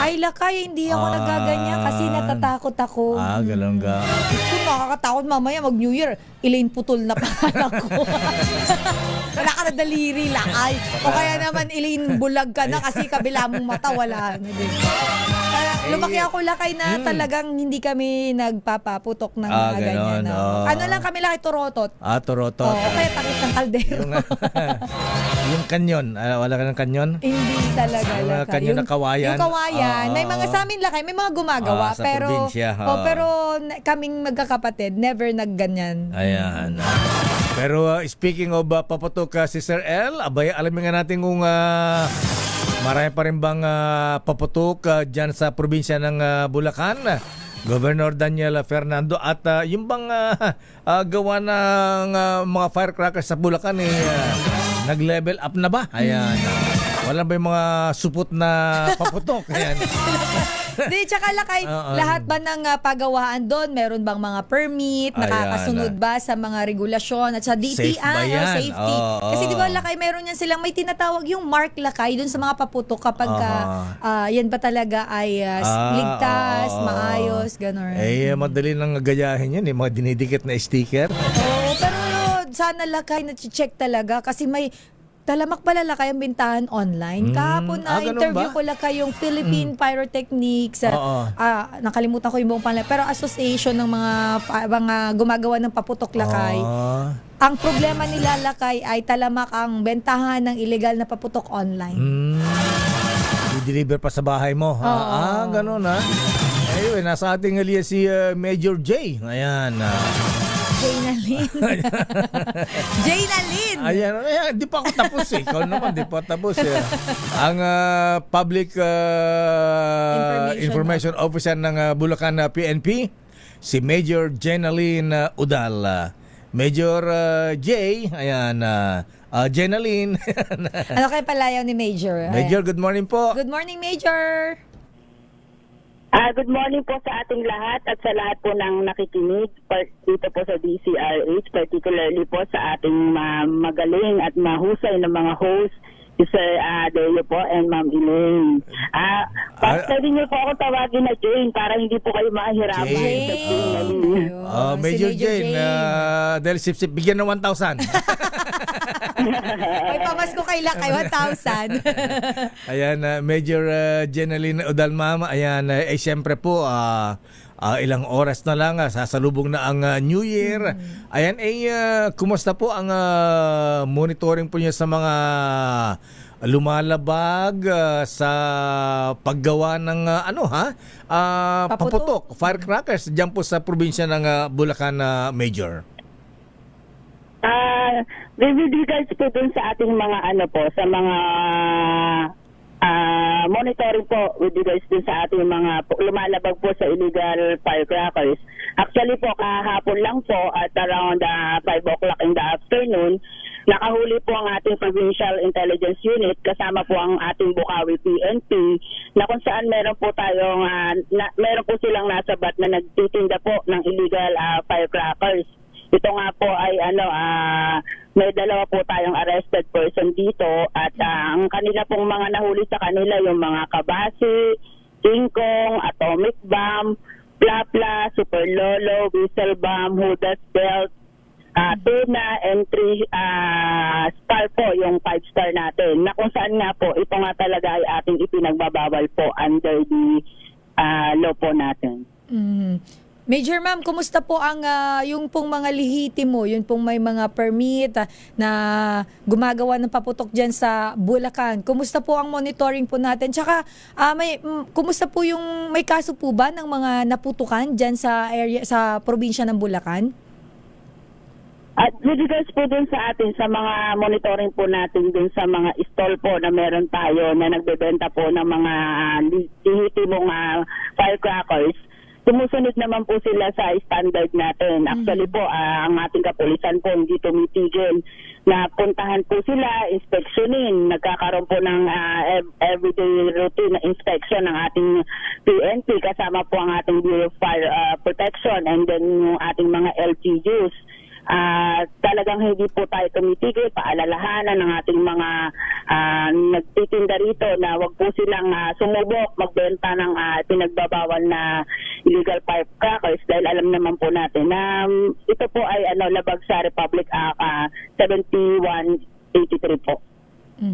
Ay, lakay, hindi ako nagaganyan kasi natatakot ako. Ganun ka. Kung nakakatakot mamaya mag-New Year, Elaine Putol na pangalan ko. Wala ka na daliri, lakay. O kaya naman Elaine Bulag ka na kasi kabila mong mata, wala na din. Lumaki ako lakay na talagang hindi kami nagpapaputok ng mga ganyan. Ganon, Ano lang kami laki, turotot. Turotot. O kaya takip ng kaldero. Yung kanyon, wala ka ng kanyon? Hindi talaga Yung lakay. kanyon na kawayan? Yung kawayan. May mga sa amin lakay, may mga gumagawa. Sa pero, probinsya, pero kaming magkakapatid, never nagganyan. Ayan. Pero speaking of paputok, Sister L, abay, alamin nga natin kung marami pa rin bang paputok dyan sa probinsya ng Bulacan. Governor Daniel Fernando at yung bang gawa ng mga firecrackers sa Bulacan nag-level up na ba? Ayan. Wala ba yung mga supot na paputok? Ayan. Di, tsaka lakay, lahat ba ng pagawaan doon, meron bang mga permit, nakakasunod ba sa mga regulasyon at sa DTI Safe ba yan? safety? Kasi di ba lakay, meron yan silang may tinatawag yung mark lakay doon sa mga paputok kapag yan ba talaga ay ligtas, maayos, gano'n. Madali lang gayahin yan, mga dinidikit na sticker. Pero sana lakay na check talaga kasi may talamak pala lakay ang bintahan online. Kahapon na interview ko lakay yung Philippine Pyrotechnics. Nakalimutan ko yung buong pangalan. Pero association ng mga gumagawa ng paputok lakay. Ang problema nila lakay ay talamak ang bentahan ng illegal na paputok online. I-deliver pa sa bahay mo. Ganun ha. Anyway, nasa ating alias si Major J. Ayan. Jaynalyn. Jaynalyn. Ayan, di pa ako tapos eh. Ikaw naman, di pa tapos eh. Ang Public Information Officer ng Bulacan PNP, si Major Jaynalyn Udal. Major J, ayan, Jaynalyn. Ano kayo palayaw ni Major? Major, good morning po. Good morning, Major. Good morning po sa ating lahat at sa lahat po ng nakikinig dito po sa DCRH, particularly po sa ating magaling at mahusay na mga host, Sir Deo po and Ma'am Elaine. Pwede niyo po ako tawagin na Jane para hindi po kayo mahihirapan. Major Jane, dahil sip-sip, bigyan ng 1,000. May pamasko kay lakay, 1,000. Ayan, Major Jaynalyn Udal, ma'am. Ayan, siyempre po, ilang oras na lang, sasalubong na ang New Year. Ayan, kumusta po ang monitoring po niyo sa mga lumalabag sa paggawa ng paputok, firecrackers dyan po sa probinsya ng Bulacan, Major? With regards po dun sa ating mga sa mga monitoring po with regards dun sa ating mga lumalabag po sa illegal firecrackers. Actually po, kahapon lang po at around 5 o'clock in the afternoon, nakahuli po ang ating Provincial Intelligence Unit kasama po ang ating Bukawi PNP na kung saan meron po tayong meron po silang nasabat na nagtitinda po ng illegal firecrackers. ito nga po ay may dalawa po tayong arrested person dito at ang kanila pong mga nahuli sa kanila yung mga kabasi, tingkong, atomic bomb, plapla, super lolo, whistle bomb, Judas belt, tuna, and 3 star po yung 5-star natin na kung saan nga po ito nga talaga ay ating ipinagbabawal po under the law po natin. Major Ma'am, kumusta po ang yung pong mga lihitimo, yung pong may mga permit na gumagawa ng paputok dyan sa Bulacan? Kumusta po ang monitoring po natin? Tsaka kumusta po yung may kaso po ba ng mga naputukan dyan sa area sa probinsya ng Bulacan? At with regards po dun sa atin, sa mga monitoring po natin dun sa mga stall po na meron tayo na nagbebenta po ng mga lihitimong firecrackers, tumusunod naman po sila sa standard natin. Actually po, ang ating kapulisan po hindi tumitigil na puntahan po sila, inspeksyonin. Nagkakaroon po ng everyday routine na inspection ng ating PNP kasama po ang ating Bureau of Fire Protection and then yung ating mga LGUs. Talagang hindi po tayo tumitigil, paalalahanan ng ating mga nagtitinda rito na wag po silang sumubok magbenta ng pinagbabawal na illegal firecrackers dahil alam naman po natin na ito po ay labag sa Republic Act 7183 po.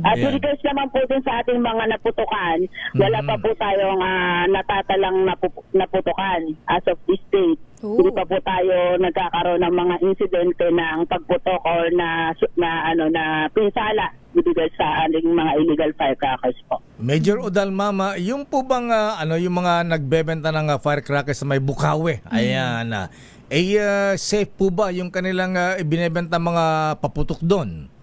At with regards naman po dun sa ating mga naputukan, wala pa po tayong natatalang naputukan as of this date. Hindi pa po tayo nagkakaroon ng mga insidente ng pagputok or na pinsala with regards sa ating mga illegal firecrackers po. Major Udal Mama, yung po bang yung mga nagbebenta ng firecrackers sa may Bukawi, ayan, safe po ba yung kanilang ibinebenta mga paputok doon?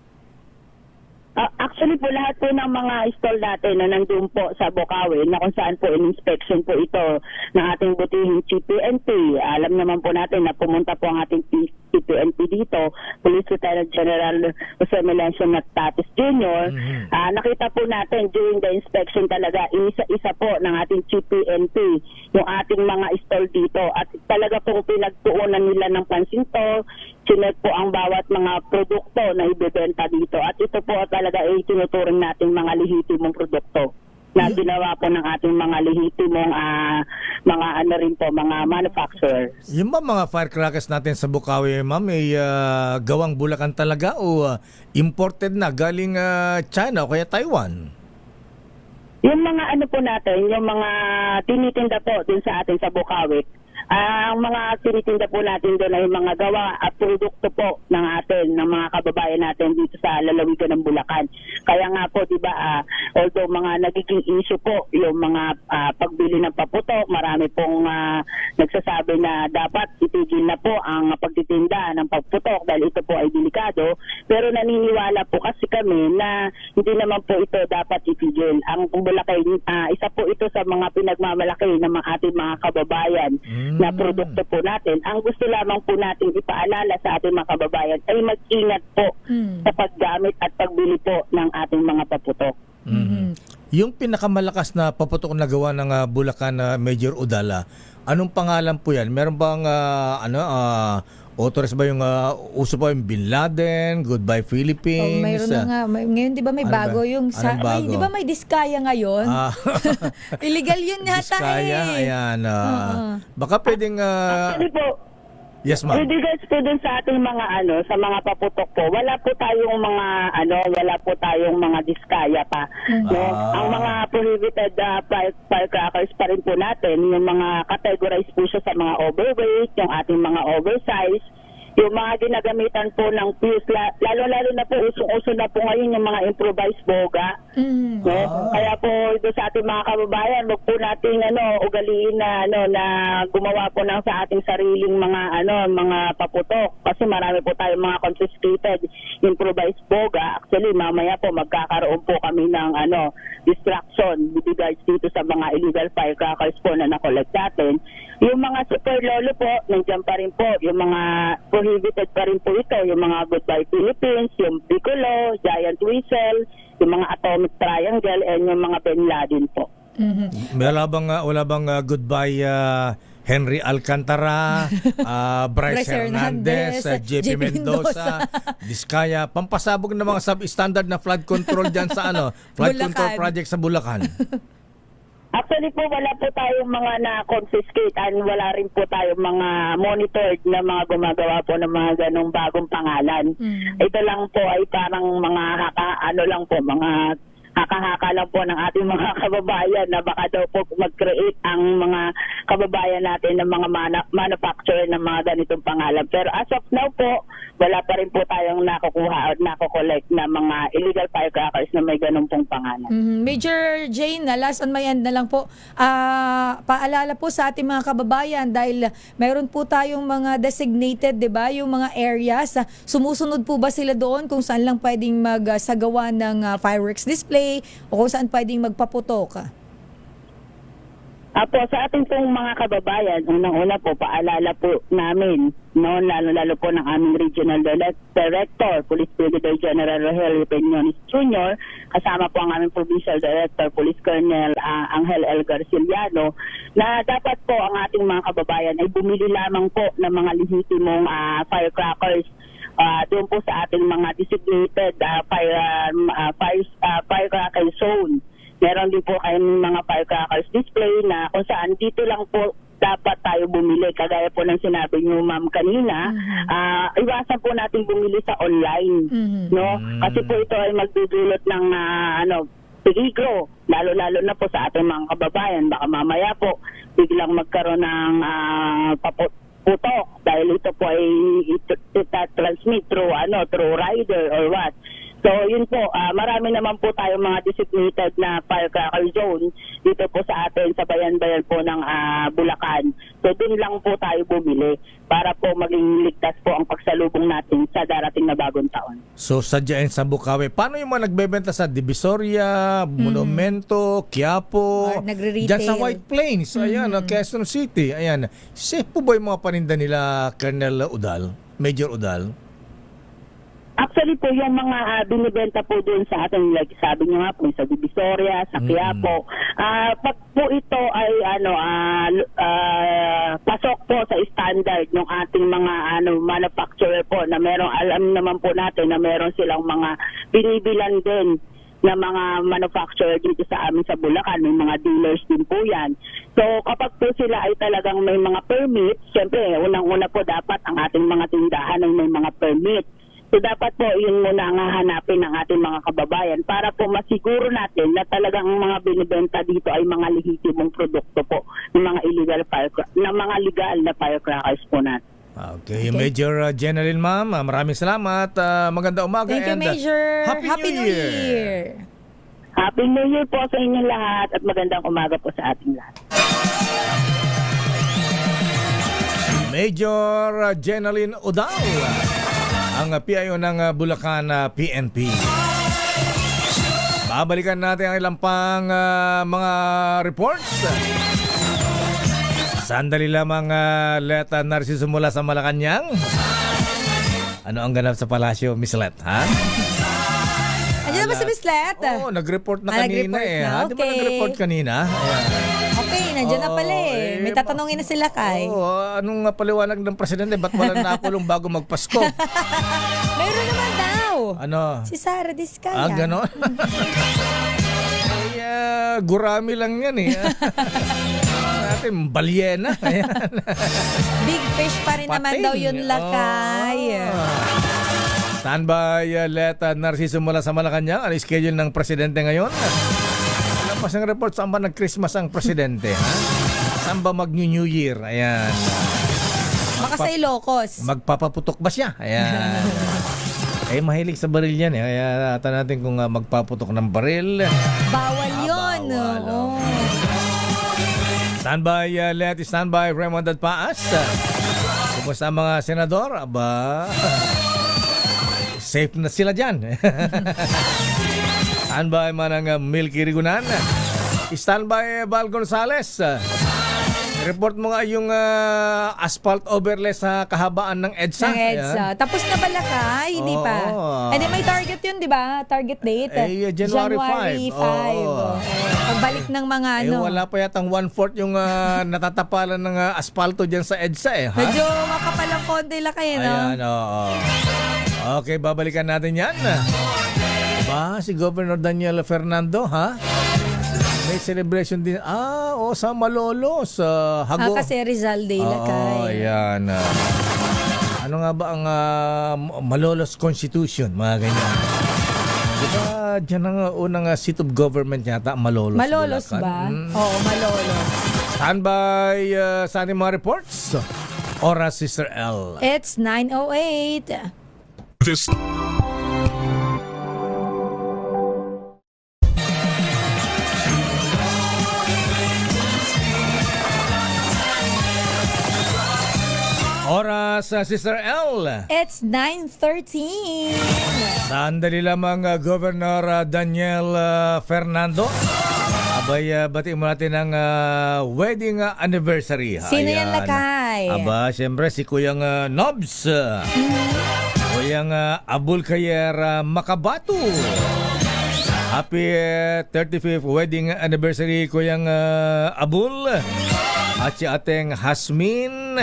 Actually po lahat po ng mga stall natin na nandun po sa Bukawi na kung saan po in-inspection po ito ng ating butihing CPNP. Alam naman po natin na pumunta po ang ating CPNP dito, Police Lieutenant General Jose Melencio Natatis Jr. Nakita po natin during the inspection talaga, isa-isa po ng ating CPNP yung ating mga stall dito at talaga pong pinagpuunan nila ng pansin to, chinek po ang bawat mga produkto na ibebenta dito at ito po talaga ay tinuturing natin mga lehitimong produkto na ginawa po ng ating mga lehitimong mga manufacturer. Yung mga firecrackers natin sa Bukawi, ma'am, ay gawang Bulacan talaga o imported na galing China o kaya Taiwan? Yung mga po natin, yung mga tinitinda po din sa atin sa Bukawi, ang mga tinitinda po natin doon ay mga gawa at produkto po ng atin, ng mga kababayan natin dito sa lalawigan ng Bulacan. Kaya nga po, di ba, although mga nagiging issue po, yung mga pagbili ng paputok, marami pong nagsasabi na dapat itigil na po ang pagtitinda ng paputok dahil ito po ay delikado. Pero naniniwala po kasi kami na hindi naman po ito dapat itigil. Ang Bulacan, isa po ito sa mga pinagmamalaki ng mga ating mga kababayan na produkto po natin. Ang gusto lamang po natin ipaalala sa ating mga kababayan ay mag-ingat po sa paggamit at pagbili po ng ating mga paputok. Yung pinakamalakas na paputok na gawa ng Bulacan na Major Udala, anong pangalan po yan? Meron bang authorized ba yung uso pa yung Bin Laden, Goodbye Philippines? Mayroon na nga. Ngayon di ba may bago yung di ba may Diskaya ngayon? Illegal yun yata Diskaya, ayan. Baka pwedeng Actually po, yes, ma'am. with regards po dun sa ating mga sa mga paputok po, wala po tayong mga Diskaya pa. No? Ang mga prohibited firecrackers pa rin po natin, yung mga categorized po siya sa mga overweight, yung ating mga oversize, yung mga ginagamitan po ng fuse, lalo-lalo na po, uso na po ngayon yung mga improvised boga. No? Kaya po ito sa ating mga kababayan, wag po nating ugaliin na gumawa po ng sa ating sariling mga paputok. Kasi marami po tayong mga confiscated improvised boga. Actually, mamaya po magkakaroon po kami ng distraction with regards dito sa mga illegal firecrackers po na nakolekt natin. Yung mga super lolo po, nandiyan pa rin po. Yung mga prohibited pa rin po ito. Yung mga Goodbye Philippines, yung Piccolo, Giant Whistle, yung mga Atomic Triangle, and yung mga Bin Laden po. Wala bang Goodbye Henry Alcantara, Bryce Bryce Hernandez, Hernandez, JP JP Mendoza, Diskaya, pampasabog ng mga substandard na flood control dyan sa flood Bulacan. control project sa Bulacan. Actually po, wala po tayong mga na-confiscate and wala rin po tayong mga monitored na mga gumagawa po ng mga ganong bagong pangalan. Ito lang po ay parang mga mga haka-haka lang po ng ating mga kababayan na baka daw po mag-create ang mga kababayan natin ng mga manufacturer ng mga ganitong pangalan. Pero as of now po, wala pa rin po tayong nakukuha at nakukollect na mga illegal firecrackers na may ganun pong pangalan. Major Jane, last on my end na lang po, paalala po sa ating mga kababayan dahil mayroon po tayong mga designated, di ba, yung mga areas. Sumusunod po ba sila doon kung saan lang pwedeng magsagawa ng fireworks display o kung saan pwedeng magpaputok? Apo, sa ating pong mga kababayan, unang-una po, paalala po namin, lalo po ng aming Regional Director, Police Brigadier General Rogelio Peñones Jr., kasama po ang aming Provincial Director, Police Colonel Angel L. Garciliano, na dapat po ang ating mga kababayan ay bumili lamang po ng mga lehitimong firecrackers doon po sa ating mga designated firecracker zone. Meron din po kayong mga firecrackers display na kung saan dito lang po dapat tayo bumili. Kagaya po ng sinabi niyo, ma'am, kanina, iwasan po natin bumili sa online. No? Kasi po ito ay magdudulot ng peligro, lalo-lalo na po sa ating mga kababayan. Baka mamaya po biglang magkaroon ng putok dahil ito po ay transmit through rider or what. So yun po, marami naman po tayong mga designated na firecracker zone dito po sa atin sa bayan-bayan po ng Bulacan. So dun lang po tayo bumili para po maging ligtas po ang pagsalubong natin sa darating na bagong taon. So sadyain sa Bukawi. Paano yung mga nagbebenta sa Divisoria, Monumento, Quiapo, nagre-retail dyan sa White Plains, ayan, Quezon City, ayan. Safe po ba yung mga paninda nila, Colonel Udal, Major Udal? Actually po, yung mga binibenta po doon sa ating, like sabi nyo nga po, sa Divisoria, sa Quiapo, pag po ito ay pasok po sa standard ng ating mga manufacturer po na alam naman po natin na meron silang mga binibilan din na mga manufacturer dito sa amin sa Bulacan. May mga dealers din po yan. So kapag po sila ay talagang may mga permit, siyempre unang-una po dapat ang ating mga tindahan ay may mga permit. So dapat po yun muna ang hahanapin ng ating mga kababayan para po masiguro natin na talagang mga binibenta dito ay mga lehitimong produkto po ng mga mga legal na firecrackers po natin. Okay. Major General Ma'am, maraming salamat. Maganda umaga. Thank you, Major. Happy New Year. Happy New Year po sa inyong lahat at magandang umaga po sa ating lahat. Major Jeneline Udal, ang PIO ng Bulacan PNP. Babalikan natin ang ilang pang mga reports. Sandali lamang, Let Narciso mula sa Malacanang. Ano ang ganap sa palasyo, Miss Let, ha? Andiyan na ba si Miss Let? Oo, nag-report na kanina nag-report na? Di ba nag-report kanina? Okay, nandiyan na pala eh. May tatanungin na sila kay. Anong paliwanag ng presidente? Ba't walang nakulong bago magpasko? Meron naman daw. Ano? Si Sara Diskaya. Ganon? Ay, gurami lang yan eh. Natin, balyena. Ayan. Big fish pa rin naman daw yun, lakay. Standby, Let Narciso mula sa Malacanang. Ano schedule ng presidente ngayon? Pas ang report, saan ba nag-Christmas ang presidente? Ha? Saan ba mag-New Year? Ayan. Baka sa Ilocos. Magpapaputok ba siya? Ayan. Mahilig sa baril yan. Kaya natin kung magpaputok ng baril. Bawal yun. Bawal. Standby, Let. Standby, Raymond at Paas. Kumusta ang mga senador? Aba, safe na sila dyan. Standby man ang Milky Rigunan. Standby, Val Gonzales. Report mo nga yung asphalt overlay sa kahabaan ng EDSA. Ng EDSA. Tapos na ba lakay? Hindi pa. And then may target yun, di ba? Target date. January 5. 5. Pagbalik ng mga wala pa yatang 1/4 yung natatapalan ng asfalto dyan sa EDSA Medyo makapalang konti lang kayo, no? Ayan, oo. Okay, babalikan natin yan. Si Governor Daniel Fernando, ha? May celebration din. Sa Malolos, Hago. Kasi Rizal Day Lakay. Ayan. Ano nga ba ang Malolos Constitution? Mga ganyan. Diba, dyan ang unang seat of government yata, Malolos. Malolos Bulacan. ba? Oo, Malolos. Standby sa ating mga reports. Oras, Sister L. It's 9:08. This Oras, Sister L. It's 9:13. Sandali lamang, Governor Daniel Fernando. Batiin mo natin ang wedding anniversary. Sino yan, Lakay? Siyempre si Kuyang Nobs. Kuyang Abul Kayer Makabato. Happy 35th wedding anniversary, Kuyang Abul. At si ating Hasmin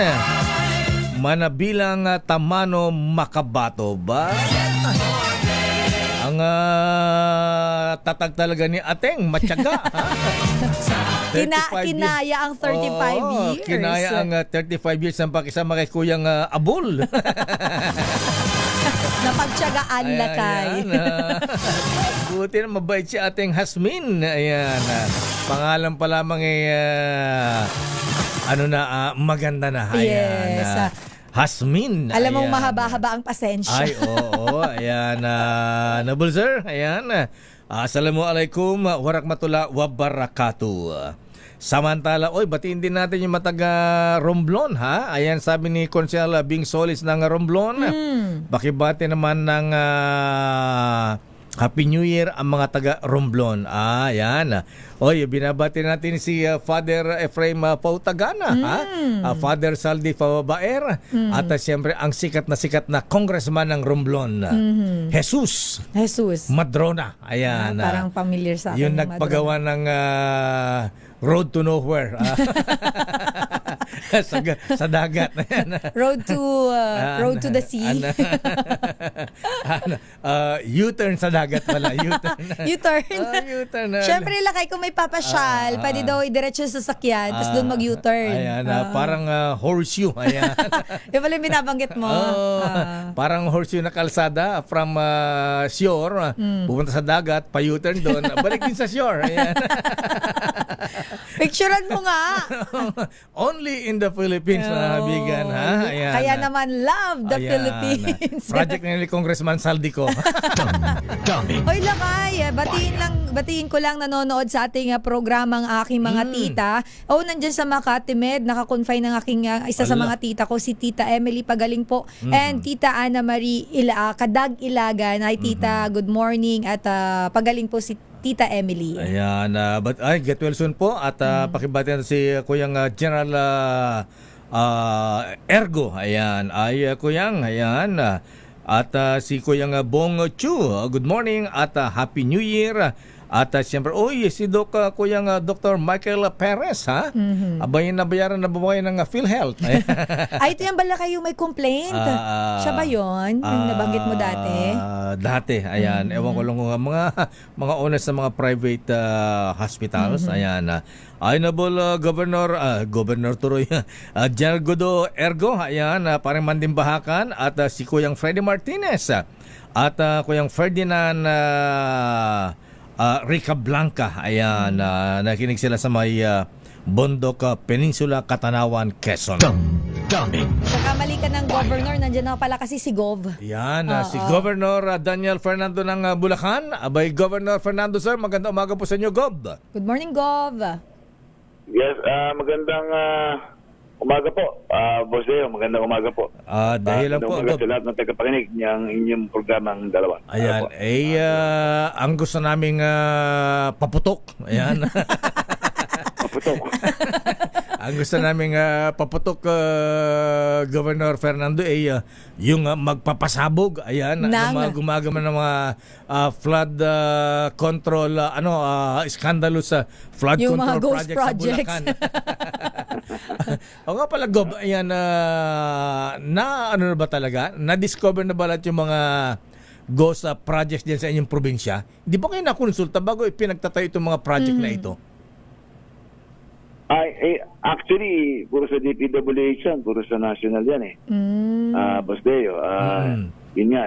Manabilang Tamano Makabato ba? Ang tatag talaga ni Ateng, matyaga. Kinaya ang 35 years. Kinaya ang 35 years ng pakisama kay Kuyang Abul. Napagtyagaan, Lakay. Buti na mabait si ating Hasmin. Ayan. Pangalan pa lamang maganda na. Ayan. Yes. Hasmin. Alam mong mahaba-haba ang pasensya. Ay, oo. Ayan. Nabul, sir. Ayan. Assalamualaikum warahmatullahi wabarakatuh. Samantala, batiin din natin yung mataga Romblon, ha? Ayan, sabi ni Consial Bing Solis ng Romblon. Bakibati naman ng Happy New Year ang mga taga Romblon. Ayan. Binabati natin si Father Ephraim Pautagana, ha? Father Saldi Fabaer, at siyempre ang sikat na congressman ng Romblon, Jesus Madrona. Ayan. Parang familiar sa akin. Yung nagpagawa ng Road to Nowhere. sa dagat. Road to the sea. U-turn sa dagat pala. U-turn. U-turn. Siyempre, Lakay, kung may papasyal, pwede daw i-diretso sa sasakyan, tapos doon mag-U-turn. Ayan, parang horseshoe. Ayan. Yung pala yung binabanggit mo. Parang horseshoe na kalsada from shore, pupunta sa dagat, pa-U-turn doon, balik din sa shore. Ayan. Picturean mo nga. Only in the Philippines, mga kaibigan, ha? Ayan. Kaya naman, love the Philippines. Project ni Congressman Saldico. Oy, Lakay, batiin ko lang nanonood sa ating programang aking mga tita. Nandyan sa Makati Med, nakakonfine ng aking isa sa mga tita ko, si Tita Emily Pagaling po. And Tita Ana Marie Kadag Ilagan. Hi, Tita. Good morning. At pagaling po si Tita Emily. Ayan. Get well soon po. At pakibati natin si Kuyang General Ergo. Ayan. Kuyang. Ayan. At si Kuyang Bong Chu. Good morning at Happy New Year. At siyempre, si Kuyang Dr. Michael Perez, ha? Abay, nabayaran na ba kayo ng PhilHealth? Ito yan bala kayo may complaint? Siya ba yun? Yung nabanggit mo dati? Dati, ayan. Ewan ko lang kung mga owners ng mga private hospitals. Ayan. Honorable Governor Turoy, General Godo Ergo, ayan, parang Mandimbahakan, at si Kuyang Freddy Martinez, at Kuyang Ferdinand Rica Blanca, ayan, nakinig sila sa may Bondok Peninsula, Katanawan, Quezon. Nakamali ka ng governor, nandiyan na pala kasi si Gov. Yan, si Governor Daniel Fernando ng Bulacan. Abay, Governor Fernando, sir, magandang umaga po sa inyo, Gov. Good morning, Gov. Yes, magandang umaga po, Boss Deo. Magandang umaga po. Dahilan po, umaga sa lahat ng tagapakinig niyang inyong programang dalawa. Ayan, ang gusto naming paputok. Ayan. paputok. Ang gusto namin paputok, Governor Fernando, yung magpapasabog. Ayan, mga gumagawa ng mga flood control, scandalous flood yung control mga ghost projects sa Bulacan. O nga pala, Gob, ayan, ano na ba talaga? Na-discover na ba lahat yung mga ghost projects din sa inyong probinsya? Di ba kayo nakonsulta bago ipinagtatayo itong mga project na ito? Actually, puro sa DPWH yan, puro sa national yan eh. Boss Deo, yun nga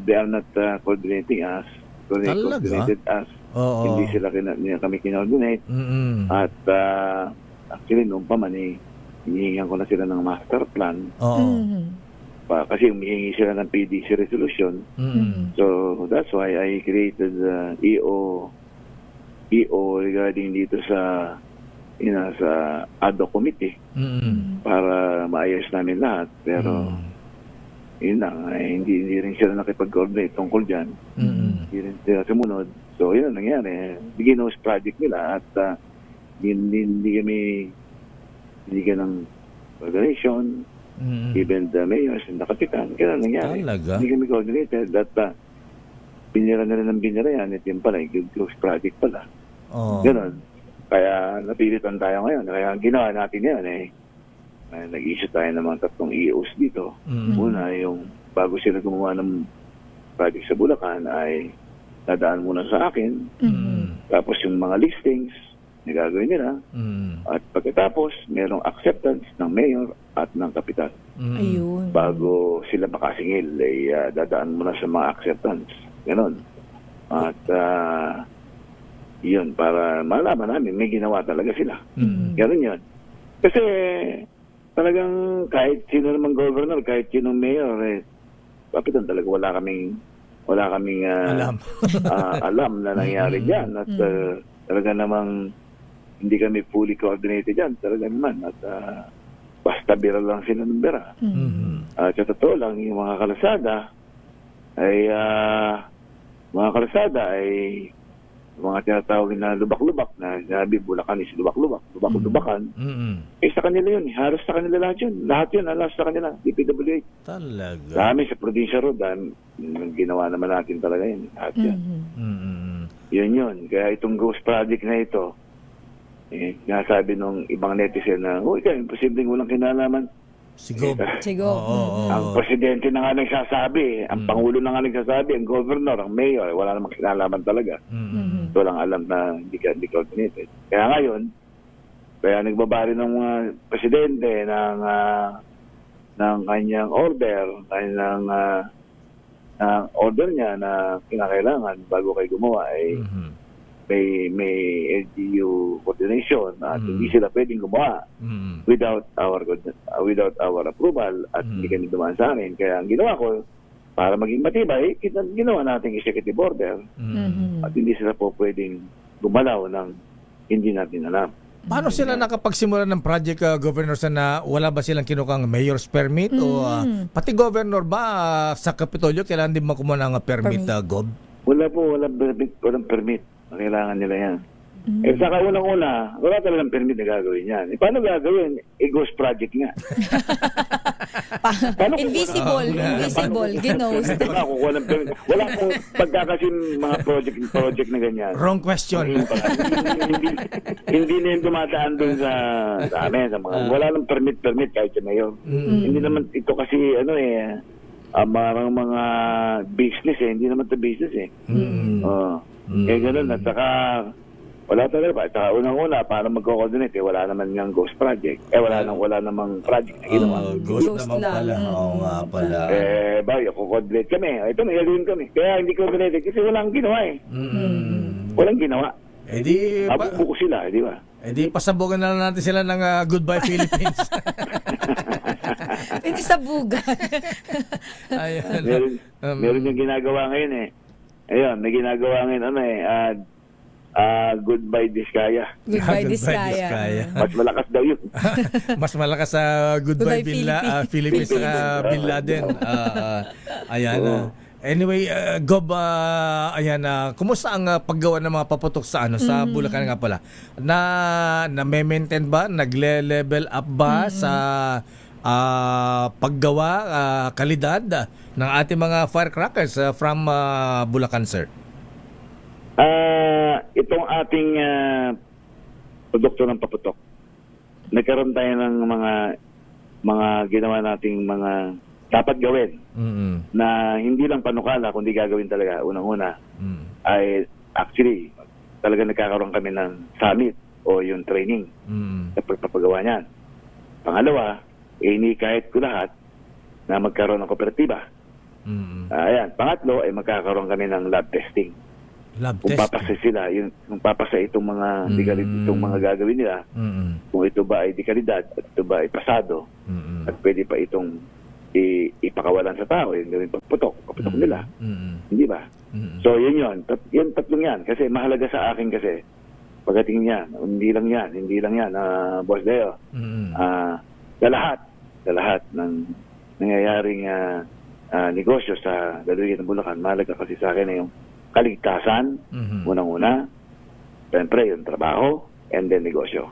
they are not coordinating us. Coordinated us. Hindi sila kami kinoordinate. At actually, noong pa man hinihingan ko na sila ng master plan. Kasi humihingi sila ng PDC resolution. So, that's why I created EO regarding dito sa sa ad hoc committee para maayos namin lahat. Pero yun lang, hindi rin sila nakipag-coordinate tungkol dyan. Hindi rin sila sumunod. So yun ang nangyari. Beginner's project nila at hindi kami ng coordination, even the mayors and the kapitan. Kaya nangyari. Hindi kami coordinated at binira na rin ng binira yan. Ito yung pala, close project pala. Ganon. Kaya napilitan tayo ngayon. Kaya ang ginawa natin yan nag-issue tayo ng mga 3 EOs dito. Una, yung bago sila gumawa ng project sa Bulacan ay dadaan muna sa akin. Tapos yung mga listings na gagawin nila. At pagkatapos, merong acceptance ng mayor at ng kapitan. Ayun. Bago sila makasingil, ay dadaan muna sa mga acceptance. Ganon. At yun, para malaman namin, may ginawa talaga sila. Ganon yun. Kasi talagang kahit sino namang governor, kahit sinong mayor, kapitan talaga wala kaming alam na nangyari dyan. At talaga namang hindi kami fully coordinated dyan. Talaga naman. At basta bira lang sila ng bira. At sa totoo lang, yung mga kalasada ay mga tinatawag na lubak-lubak na sabi, Bulacan is lubak-lubak, lubak-lubakan. Sa kanila yun. Halos sa kanila lahat yun. Lahat yun, halos sa kanila. DPWH. Talaga. Dami sa Provincia Road. Ginawa naman natin talaga yun. Lahat yan. Yun. Kaya itong ghost project na ito, nasabi nung ibang netizen na, imposibleng walang kinalaman. Sigo. Ang presidente na nga nagsasabi, ang pangulo na nga nagsasabi, ang governor, ang mayor, wala namang kinalaman talaga. Ito lang alam na hindi coordinated. Kaya ngayon, nagbabari ng mga presidente ng kanyang order, order niya na kinakailangan bago kayo gumawa ay may LGU coordination at hindi sila pwedeng gumawa without our approval at hindi kami dumaan sa amin. Kaya ang ginawa ko, para maging matibay, ginawa natin executive order at hindi sila po pwedeng gumalaw ng hindi natin alam. Paano sila nakapagsimula ng project, Governor, na wala ba silang kinukang mayor's permit? O pati governor ba sa Kapitolyo kailangan din makumuha ng permit, Gob? Walang permit. Kailangan nila yan. Saka unang-una, wala talagang permit na gagawin yan. Paano gagawin? Ghost project nga. Invisible, ginost. Wala akong pagkakasin mga project na ganyan. Wrong question. Hindi na yung dumadaan dun sa amin. Wala nang permit kahit sa mayor. Hindi naman ito kasi mga business hindi naman ito business ganun. At saka wala talaga. At saka unang-una, para mag-coordinate, wala naman yung ghost project. Wala namang project na ginawa. Ghost naman pala. Oo nga pala. Coordinate kami. Ito, may gagawin kami. Kaya hindi coordinated kasi walang ginawa Walang ginawa. Mabubuko sila, di ba? Pasabugan na lang natin sila ng Goodbye Philippines. Hindi sabugan. Meron yung ginagawa ngayon Ayun, may ginagawa ngayon Goodbye Diskaya. Goodbye Diskaya. Mas malakas daw yun. Mas malakas sa Goodbye Philippines sa Bin Laden. Ayan. Anyway, Gob, ayan, kumusta ang paggawa ng mga paputok sa sa Bulacan nga pala? Na-maintain ba? Nagle-level up ba sa paggawa, kalidad ng ating mga firecrackers from Bulacan, sir? Itong ating produkto ng paputok, nagkaroon tayo ng mga ginawa nating mga dapat gawin na hindi lang panukala kundi gagawin talaga. Unang-una ay actually talaga nagkakaroon kami ng summit o yung training sa pagpapagawa niyan. Pangalawa, kahit ko lahat na magkaroon ng kooperatiba. Ayan. Pangatlo ay magkakaroon kami ng lab testing. Kung papasa sila, kung papasa itong mga itong mga gagawin nila, kung ito ba ay dekalidad at ito ba ay pasado at pwede pa itong ipakawalan sa tao, yung gawin paputok nila. Hindi ba? So, yun. Yung tatlong yan. Kasi mahalaga sa akin kasi, pagdating yan, hindi lang yan, Boss Deo. Sa lahat ng nangyayaring negosyo sa lalawigan ng Bulacan, mahalaga kasi sa akin na yung kaligtasan, unang-una, siyempre yung trabaho, and then negosyo.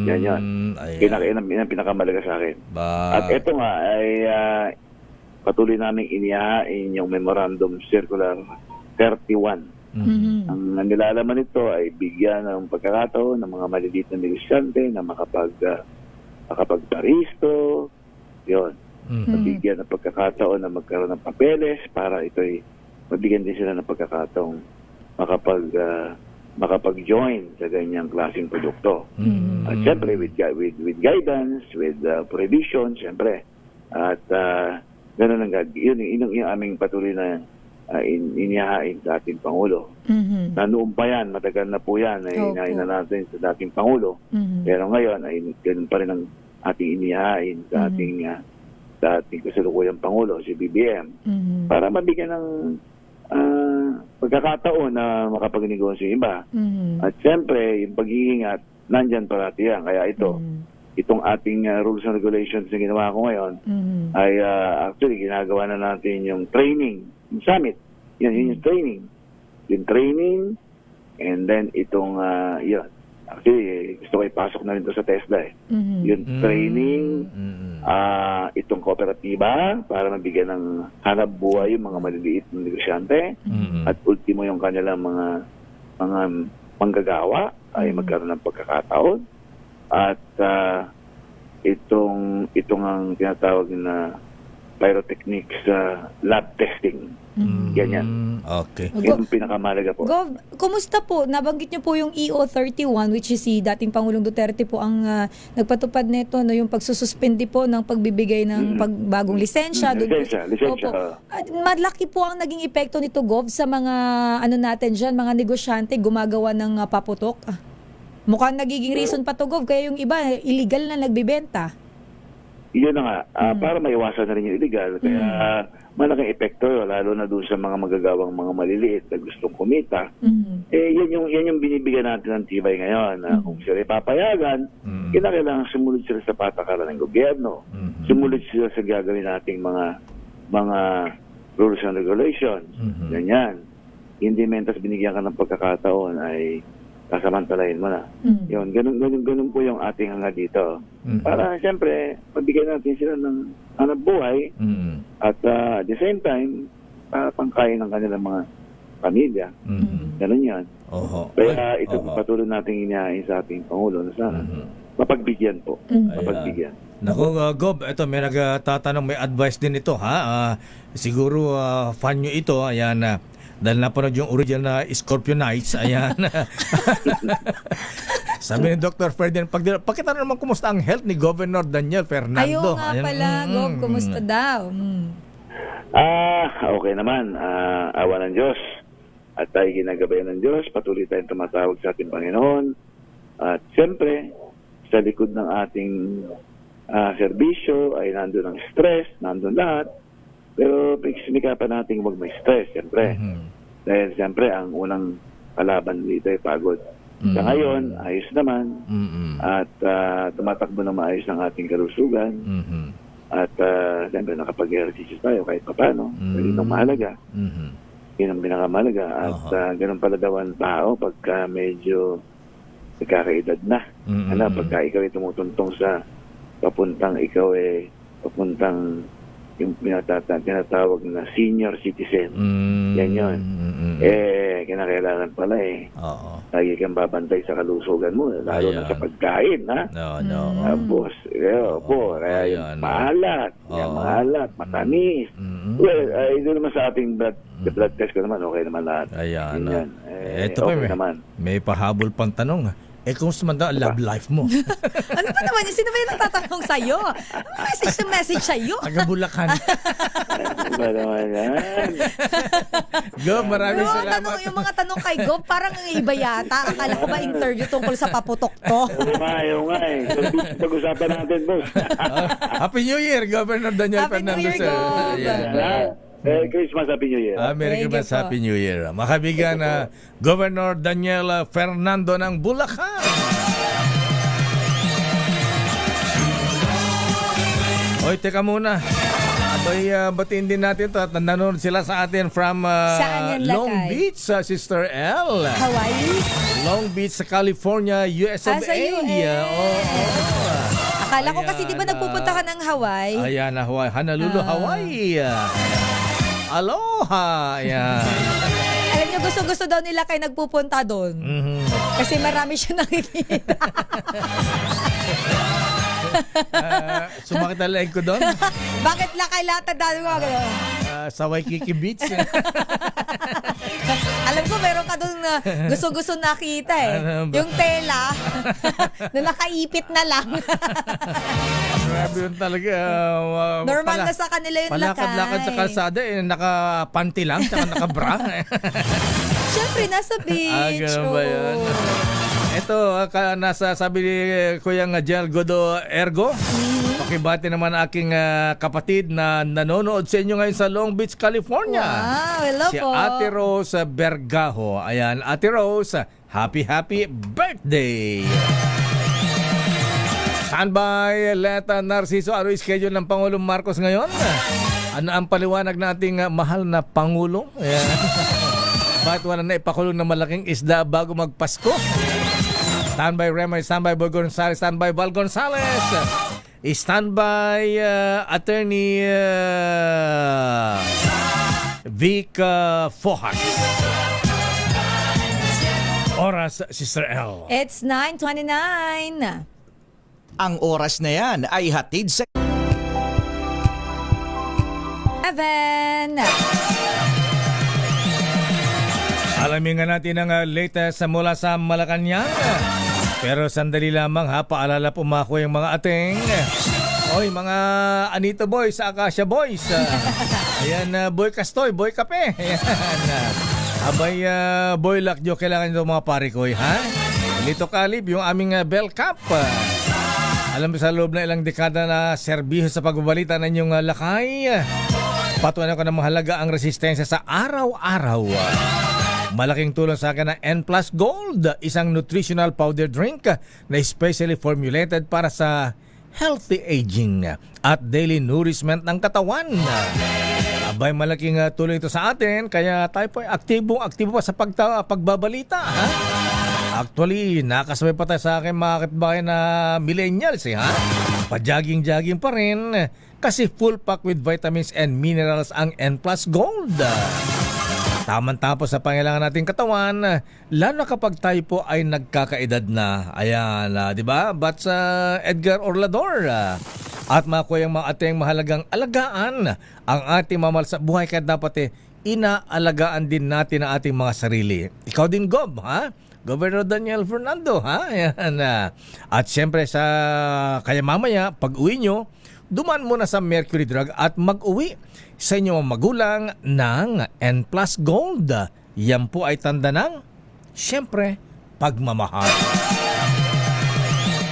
Yan. Yan pinakamalaga sa akin. At ito nga ay patuloy namin inihain yung Memorandum Circular 31. Ang nilalaman nito ay bigyan ng pagkakataon ng mga maliliit na negosyante na makapagparisto, yun. Mabigyan ng pagkakataon na magkaroon ng papeles para ito'y mabigyan din sila ng pagkakataong makapag-join sa ganyang klaseng produkto. At siyempre, with guidance, with prohibition, siyempre. At gano'n ang yun yung aming patuloy na inihain sa ating Pangulo. Na noon pa yan, matagal na po yan, na hinahin na natin sa dating Pangulo. Pero ngayon, ay gano'n pa rin ang ating inihain sa ating kasalukuyang Pangulo, si BBM, para mabigyan ng pagkakataon na makapagnegosyo yung iba. At siyempre, yung pag-iingat, nandyan parati yan. Kaya itong ating rules and regulations na ginawa ko ngayon, ay actually ginagawa na natin yung training, yung summit. Yan yung training. Yung training, and then itong, yun. Actually, gusto ko ipasok na rin ito sa TESDA. Yung training, itong kooperatiba para mabigyan ng hanap buhay yung mga maliliit na negosyante, at ultimo yung kanilang mga manggagawa ay magkaroon ng pagkakataon, at itong ang tinatawag na pyrotechnics lab testing. Ganyan. Okay. Yung pinakamalaga po. Gov, kumusta po? Nabanggit niyo po yung EO31, which is si dating Pangulong Duterte po ang nagpatupad nito, no, yung pagsususpindi po ng pagbibigay ng pagbagong lisensya. Lisensya. Opo. At malaki po ang naging epekto nito, Gov, sa mga natin dyan, mga negosyante gumagawa ng paputok. Mukhang nagiging reason pa to, Gov, kaya yung iba illegal na nagbibenta. Yun na nga, para maiwasan na rin yung illegal. Kaya malaking epekto, lalo na doon sa mga magagawang mga maliliit na gustong kumita. Yan yung binibigyan natin ng tibay ngayon. Kung sila ipapayagan, kailangan sumunod sila sa patakaran ng gobyerno. Sumunod sila sa gagawin nating mga rules and regulations. Ganyan. Hindi mentas binigyan ka ng pagkakataon ay kasamantalahin mo na. Yun, ganun po yung ating hanga dito. Para siyempre, magbigay natin sila ng hanap buhay at at the same time, pangkain ng kanilang mga pamilya. Ganun yan. Kaya ito patuloy natin inihain sa ating Pangulo na sana mapagbigyan po. Mapagbigyan. Naku, Gob, ito may nagtatanong, may advice din ito, ha? Siguro fan nyo ito, ayan, dahil napanood yung original na Scorpio Nights, ayan. Sabi ni Dr. Ferdinand, pakita na naman kumusta ang health ni Governor Daniel Fernando. Ayaw nga pala, Gov, kumusta daw? Okay naman. Awa ng Diyos. At tayo ginagabayan ng Diyos. Patuloy tayong tumatawag sa ating Panginoon. At siyempre, sa likod ng ating serbisyo ay nandun ang stress, nandun lahat. Pero pigsumikapan natin huwag may stress, siyempre. Dahil siyempre, ang unang kalaban dito ay pagod. Sa ngayon, ayos naman. At tumatakbo na maayos ang ating kalusugan. At siyempre nakapag-exercise tayo kahit paano. Yun ang mahalaga. Yun ang pinakamahalaga. At ganun pala daw ang tao pagka medyo nagkakaedad na. Pagka ikaw ay tumutuntong sa papuntang yung tinatawag na senior citizen. Yan yun. Kinakailangan pala lagi kang babantay sa kalusugan mo, lalo na sa pagkain, ha? Tapos, kaya yung maalat, matamis. Well, doon naman sa ating blood test ko naman, okay naman lahat. Ayan. Ito okay pa, naman. may pahabol pang tanong. Kung sumanda ang love life mo? Ano ba naman? Sino ba yung nagtatanong sa'yo? Message sa'yo. Taga Bulacan. Ba naman yan? Gob, maraming salamat. Yung mga tanong kay Gob, parang iba yata. Akala ko ba interview tungkol sa paputok to? Oo nga eh. Pag-usapan natin, boss. Happy New Year, Governor Daniel Happy New Fernandez. Year, Gob. Christmas, Happy New Year. Merry Christmas, Happy New Year. Makabigan na Governor Daniel Fernando ng Bulacan. Oy, teka muna. Abay, batiin din natin to at nanonood sila sa atin from Saan yan, Long Lakay? Beach, Sister L. Hawaii? Long Beach, California, US of Sa A. Akala ko kasi di ba nagpupunta ka ng Hawaii? Ayan, Hawaii. Honolulu, Hawaii. Aloha! Ayan. Alam niyo, gusto daw nila kayo nagpupunta doon. Kasi marami siya nakikita. Sumakit ang leg ko doon. Bakit lakay lata dahil mo? Sa Waikiki Beach. Alam ko, meron ka doon na gusto nakita eh. Yung tela na nakaipit na lang. Grabe yun talaga. Normal na sa kanila yung lakay. Palakad-lakad sa kalsada, naka-panty lang, tsaka naka-bra. Siyempre, nasa beach. Ganun ba yun? Ito, nasa sabi ni Kuyang Jel Godo Ergo. Pakibati naman aking kapatid na nanonood sa inyo ngayon sa Long Beach, California. Wow, hello si po. Ate Rose Bergajo. Ayan, Ate Rose, happy birthday! Standby, Leta Narciso. Ano yung schedule ng Pangulong Marcos ngayon? Ano ang paliwanag nating mahal na Pangulo? Ayan. Bakit wala na ipakulong na malaking isda bago magpasko? Standby Remay, standby Boy Gonzales, standby Val Gonzales, standby Attorney Vic Fojas. Oras, Sister L. It's 9:29. Ang oras na yan ay hatid sa... Evan. Alamin nga natin ang latest mula sa Malacanang. Pero sandali lamang ha, paalala po mako yung mga ating. Oy, mga Anito Boys, Acacia Boys. Ayan, Boy Castoy, Boy Kape. Ayan. Abay, Boy Lakjo, kailangan nito mga pare ko, ha? Lito Kalib, yung aming Bell Cup. Alam mo sa loob na ilang dekada na serbisyo sa pagbabalita ng inyong lakay. Patunayan ko na mahalaga ang resistensya sa araw-araw. Malaking tulong sa akin ng N Plus Gold, isang nutritional powder drink na specially formulated para sa healthy aging at daily nourishment ng katawan. Abay, malaking tulong ito sa atin, kaya tayo po ay aktibo pa sa pagbabalita. Ha? Actually, nakasabay pa tayo sa akin mga kapitbahay na millennials. Ha? Pa-jogging pa rin kasi full pack with vitamins and minerals ang N Plus Gold. Tamang-tapos sa pangailangan nating katawan, lalo kapag tayo po ay nagkakaedad na. Ayan, di ba? But sa Edgar Orlador. At mga kuyang mga ating mahalagang alagaan ang ating mamahal sa buhay, kaya dapat inaalagaan din natin ang ating mga sarili. Ikaw din, Gob, ha? Governor Daniel Fernando, ha? Ayan. At siyempre kaya mamaya, pag uwi nyo, duman muna sa Mercury Drug at mag-uwi sa inyong magulang ng N Plus Gold. Yan po ay tanda ng, siyempre, pagmamahal.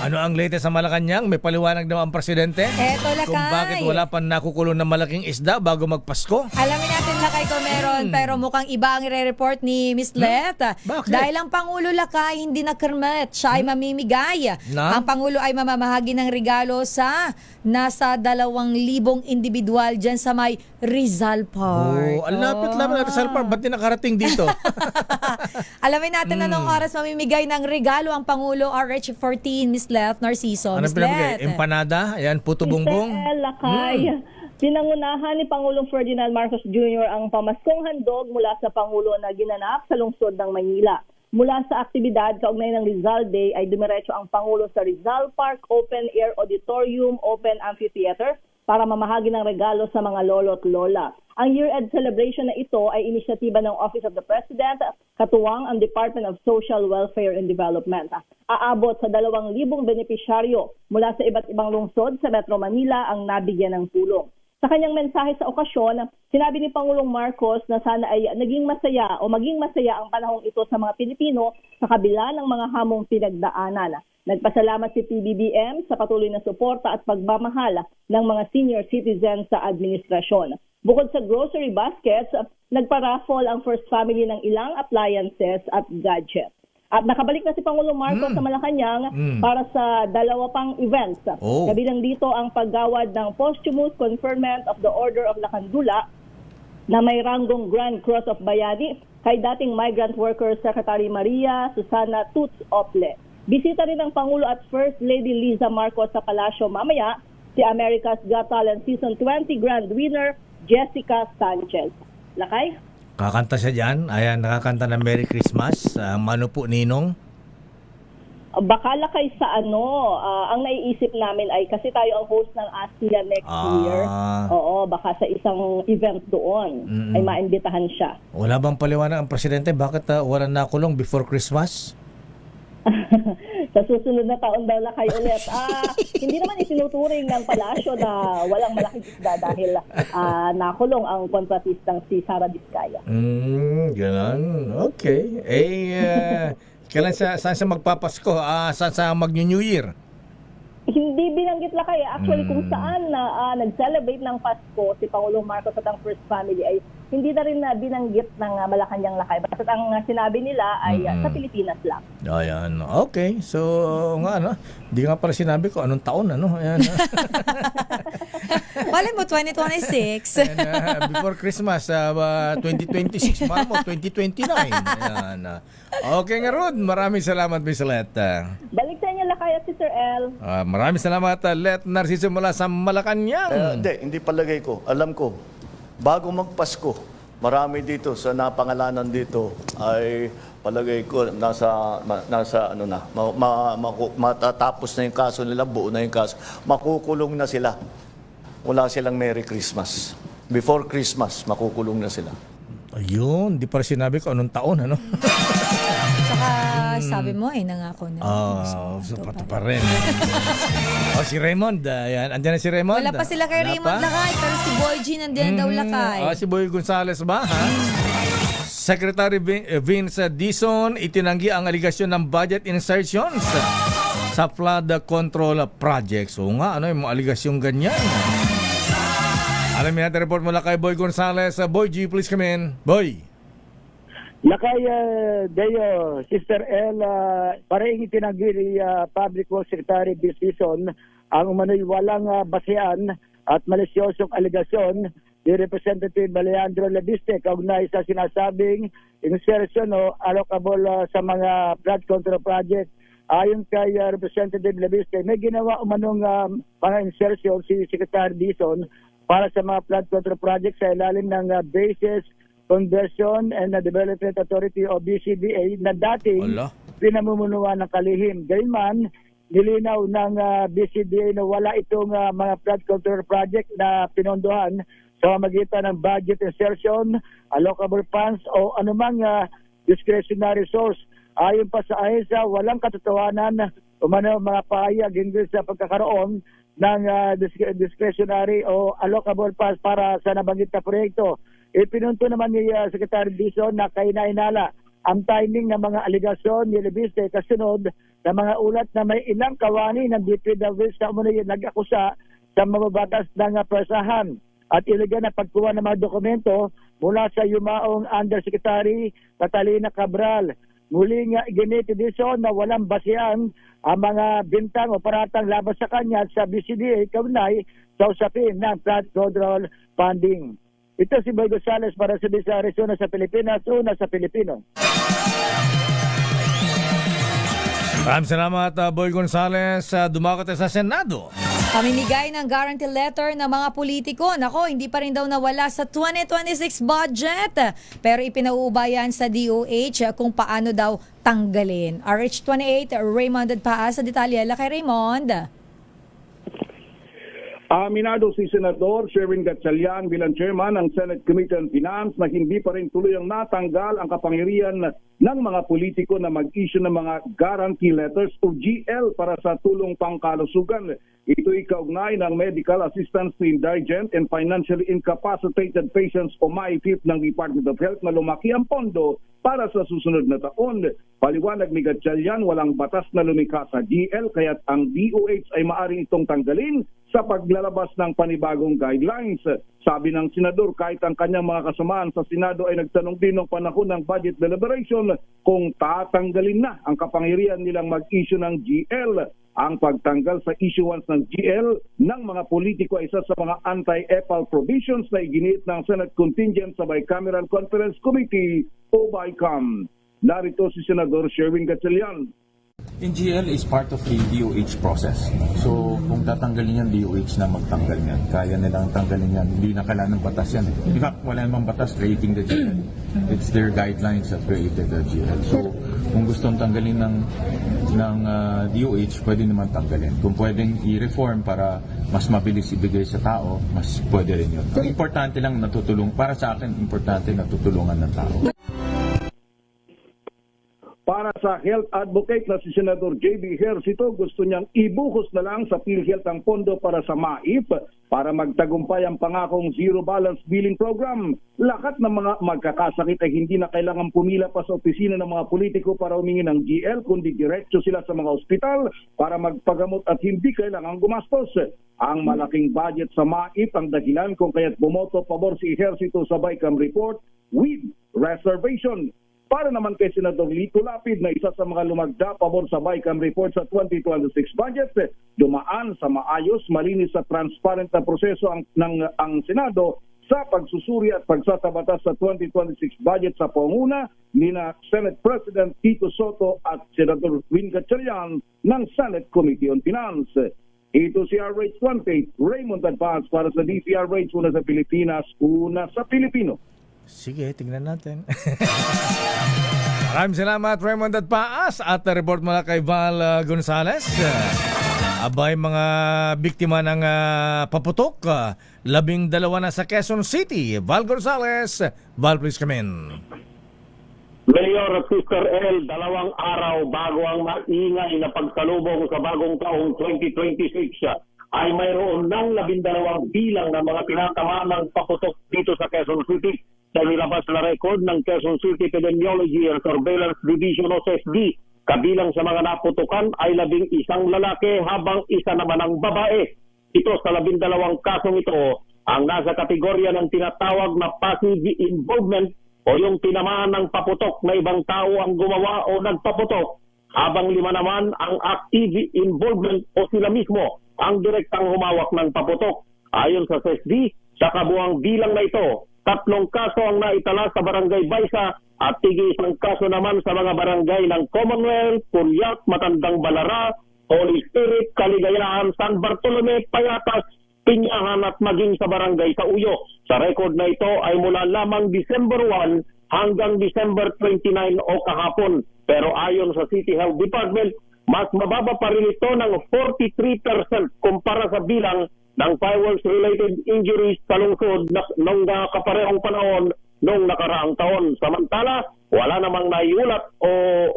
Ano ang latest sa Malacanang? May paliwanag daw ang presidente? Eto, Lakay. Kung bakit wala pa nakukulong na malaking isda bago magpasko? Alamin natin, Lakay, kung meron, pero mukhang iba ang i-report ni Miss Let. Bakit? Dahil ang Pangulo, Lakay, hindi nakermet. Siya ay mamimigay. Na? Ang Pangulo ay mamamahagi ng regalo sa nasa 2,000 individual dyan sa may Rizal Park. Oh, ang lapit-lapit na Rizal Park. Ba't di nakarating dito? Alamin natin anong oras mamimigay ng regalo ang Pangulo RH14, Miss Let Narciso. Ano Miss pinamigay? Let. Empanada? Ayan, puto bongbong? Lakay. Pinangunahan ni Pangulong Ferdinand Marcos Jr. ang pamaskong handog mula sa Pangulo na ginanap sa lungsod ng Maynila. Mula sa aktibidad kaugnay ng Rizal Day ay dumiretso ang Pangulo sa Rizal Park Open Air Auditorium Open Amphitheater para mamahagi ng regalo sa mga lolo at lola. Ang year-end celebration na ito ay inisyatiba ng Office of the President, katuwang ang Department of Social Welfare and Development. Aabot sa 2,000 benepisyaryo mula sa iba't ibang lungsod sa Metro Manila ang nabigyan ng tulong. Sa kanyang mensahe sa okasyon, sinabi ni Pangulong Marcos na sana ay maging masaya ang panahong ito sa mga Pilipino sa kabila ng mga hamong pinagdaanan. Nagpasalamat si PBBM sa patuloy na suporta at pagmamahal ng mga senior citizens sa administrasyon. Bukod sa grocery baskets, nagpa-raffle ang First Family ng ilang appliances at gadgets. At nakabalik na si Pangulong Marcos sa Malacanang para sa 2 pang events. Kabilang dito ang paggawad ng posthumous conferment of the Order of Lacandula na may ranggong Grand Cross of Bayani kay dating Migrant Workers Secretary Maria Susana Tuts Ople. Bisita rin ng Pangulo at First Lady Liza Marcos sa Palasyo mamaya si America's Got Talent Season 20 Grand Winner Jessica Sanchez. Lakay? Kakanta siya dyan. Ayan, nakakanta ng Merry Christmas. Mano po, Ninong? Baka Lakay sa ang naiisip namin ay kasi tayo ang host ng ASEAN next year. Oo, baka sa isang event doon ay maimbitahan siya. Wala bang paliwanag ang presidente? Bakit wala nakulong before Christmas? Sa susunod na taon daw Lakay ulit. Hindi naman isinuturing ng palasyo na walang malaking isda dahil nakulong ang kontratistang si Sara Vizcaya. Ganun. Okay. Kailan saan siya magpapasko? Saan siya mag-New Year? Hindi binanggit Lakay. Actually, kung saan nag-celebrate ng Pasko si Pangulong Marcos at ang First Family ay hindi na rin binanggit ng Malacanang Lakay. Basta ang sinabi nila ay sa Pilipinas lang. Ayan. Okay. So, hindi nga pala sinabi ko anong taon, Ayan. Malay mo, 2026. And, before Christmas, 2026, mahal mo, 2029. Ayan. Okay nga, Rod. Maraming salamat, Miss Let. Balik sa inyo, Lakay at Sister L. Maraming salamat, Let Narciso mula sa Malacanang. Hindi palagay ko. Alam ko, bago magpasko, marami dito sa napangalanan dito ay palagay ko matatapos na yung kaso nila, buo na yung kaso. Makukulong na sila. Wala silang Merry Christmas. Before Christmas, makukulong na sila. Ayun, di pa rin sinabi ko anong taon, Saka sabi mo nangako na. So pa rin. Si Raymond, ayan. Andiyan na si Raymond. Wala pa sila kay Raymond Lakay, pero si Boy G nandiyan daw Lakay. Si Boy Gonzales ba, ha? Secretary Vince Dizon itinanggi ang aligasyon ng budget insertions sa flood control projects. O nga, yung mga aligasyon ganyan? Alamin natin report mula kay Boy Gonzales. Boy G, please come in. Boy. Lakay Deo, Sister L, parehing itinanggi ni Public Works Secretary Vince Dizon ang umano'y walang basehan at malisyosong aligasyon ni Representative Leandro Labiste kaugnay sa sinasabing insertion allocable sa mga flood control project. Ayon kay Representative Labiste, may ginawa umanong mga insertion si Secretary Dizon para sa mga flood control project sa ilalim ng Bases Conversion and Development Authority o BCDA na dating pinamumunuan ng kalihim. Gayunman, nilinaw ng BCDA na wala itong mga flood control project na pinondohan sa pamamagitan ng budget insertion, allocable funds o anumang discretionary source. Ayon pa sa AHSA, walang katotohanan umano mga pahayag hinggil sa pagkakaroon ng discretionary o allocable funds para sa nabanggit na proyekto. Ipinunto naman ni Secretary Dizon na kainainala ang timing ng mga aligasyon ni Labiste kasunod sa mga ulat na may ilang kawani ng DPWH na umano'y nag-akusa sa mababatas ng presahan at iligan na pagkuha ng mga dokumento mula sa yumaong Undersecretary Catalina Cabral. Muling ginitidisyon na walang basihan ang mga bintang o paratang laban sa kanya at sa BCDA kaunay sa usapin ng flood control funding. Ito si Boy Gonzales para sa DCRH, una sa Pilipinas, una sa Pilipino. Maraming salamat, Boy Gonzales. Dumakot sa Senado. Pamimigay ng guarantee letter ng mga politiko. Nako, hindi pa rin daw nawala sa 2026 budget. Pero ipinauubayan sa DOH kung paano daw tanggalin. RH28, Raymond Paas sa detalye. Kay Raymond. Aminado si Senador Sherwin Gatchalian bilang chairman ng Senate Committee on Finance na hindi pa rin tuluyang natanggal ang kapangyarihan ng mga politiko na mag-issue ng mga guarantee letters o GL para sa tulong pangkalusugan. Ito'y kaugnay ng Medical Assistance to Indigent and Financially Incapacitated Patients o MAIFIP ng Department of Health na lumaki ang pondo para sa susunod na taon. Paliwanag ni Gatchalian, walang batas na lumikha sa GL kaya't ang DOH ay maaari itong tanggalin sa paglalabas ng panibagong guidelines. Sabi ng senador, kahit ang kanyang mga kasamaan sa Senado ay nagtanong din ng panahon ng budget deliberation kung tatanggalin na ang kapangyarihan nilang mag-issue ng GL. Ang pagtanggal sa issuance ng GL ng mga politiko ay isa sa mga anti-EPAL provisions na iginiit ng Senate Contingent sa Bicameral Conference Committee o BICAM. Narito si Senador Sherwin Gatchalian. Yung GL is part of the DOH process. So, kung tatanggalin yan, DOH na magtanggal yan. Kaya nilang tanggalin yan. Hindi na kailangan ng batas yan. In fact, wala namang batas creating the GL. It's their guidelines that created the GL. So, kung gustong tanggalin ng DOH, pwede naman tanggalin. Kung pwedeng i-reform para mas mabilis ibigay sa tao, mas pwede rin yun. Ang importante lang natutulong, para sa akin, importante natutulungan ng tao. Para sa health advocate na si Senador J.B. Ejercito, gusto niyang ibuhos na lang sa PhilHealth ang pondo para sa MAIP para magtagumpay ang pangakong zero balance billing program. Lahat ng mga magkakasakit ay hindi na kailangan pumila pa sa opisina ng mga politiko para humingi ng GL, kundi diretso sila sa mga ospital para magpagamot at hindi kailangan gumastos. Ang malaking budget sa MAIP ang dahilan kung kaya't bumoto pabor si Ejercito sa BICAM report with reservation. Para naman kay Senador Lito Lapid na isa sa mga lumagda pabor sa BICAM report sa 2026 budget, dumaan sa maayos, malinis at transparent na proseso ang Senado sa pagsusuri at pagsasabatas sa 2026 budget sa panguna ni na Senate President Tito Soto at Senador Win Gatchalian ng Senate Committee on Finance. Ito si RH28, Raymond Advance para sa DCRH, una sa Pilipinas, una sa Pilipino. Sige, tingnan natin. Maraming salamat, Raymond at Paas. At report mula kay Val Gonzales. Abay, mga biktima ng paputok. 12 na sa Quezon City. Val Gonzales. Val, please come in. Mayor Sister L, 2 araw bago ang maingay na pagsalubong sa bagong taong 2026 ay mayroon ng 12 bilang ng mga tinatamaan ng paputok dito sa Quezon City. Sa nilabas na record ng Quezon City Epidemiology and Surveillance Division o CSD, kabilang sa mga naputukan ay 11 lalaki habang isa naman ang babae. Ito sa 12 kasong ito ang nasa kategorya ng tinatawag na passive involvement o yung tinamaan ng paputok na ibang tao ang gumawa o nagpaputok, habang 5 naman ang active involvement o sila mismo ang direktang humawak ng paputok. Ayon sa CSD, sa kabuang bilang na ito, 3 kaso ang naitala sa Barangay Baysa at 1 kaso naman sa mga barangay ng Commonwealth, Pulyak, Matandang Balara, Holy Spirit, Kaligayahan, San Bartolome, Payatas, Pinyahan at maging sa barangay sa Uyo. Sa record na ito ay mula lamang December 1 hanggang December 29 o kahapon. Pero ayon sa City Health Department, mas mababa pa rin ito ng 43% kumpara sa bilang ng fireworks-related injuries sa lungsod noong kaparehong panahon noong nakaraang taon. Samantala, wala namang naiulat o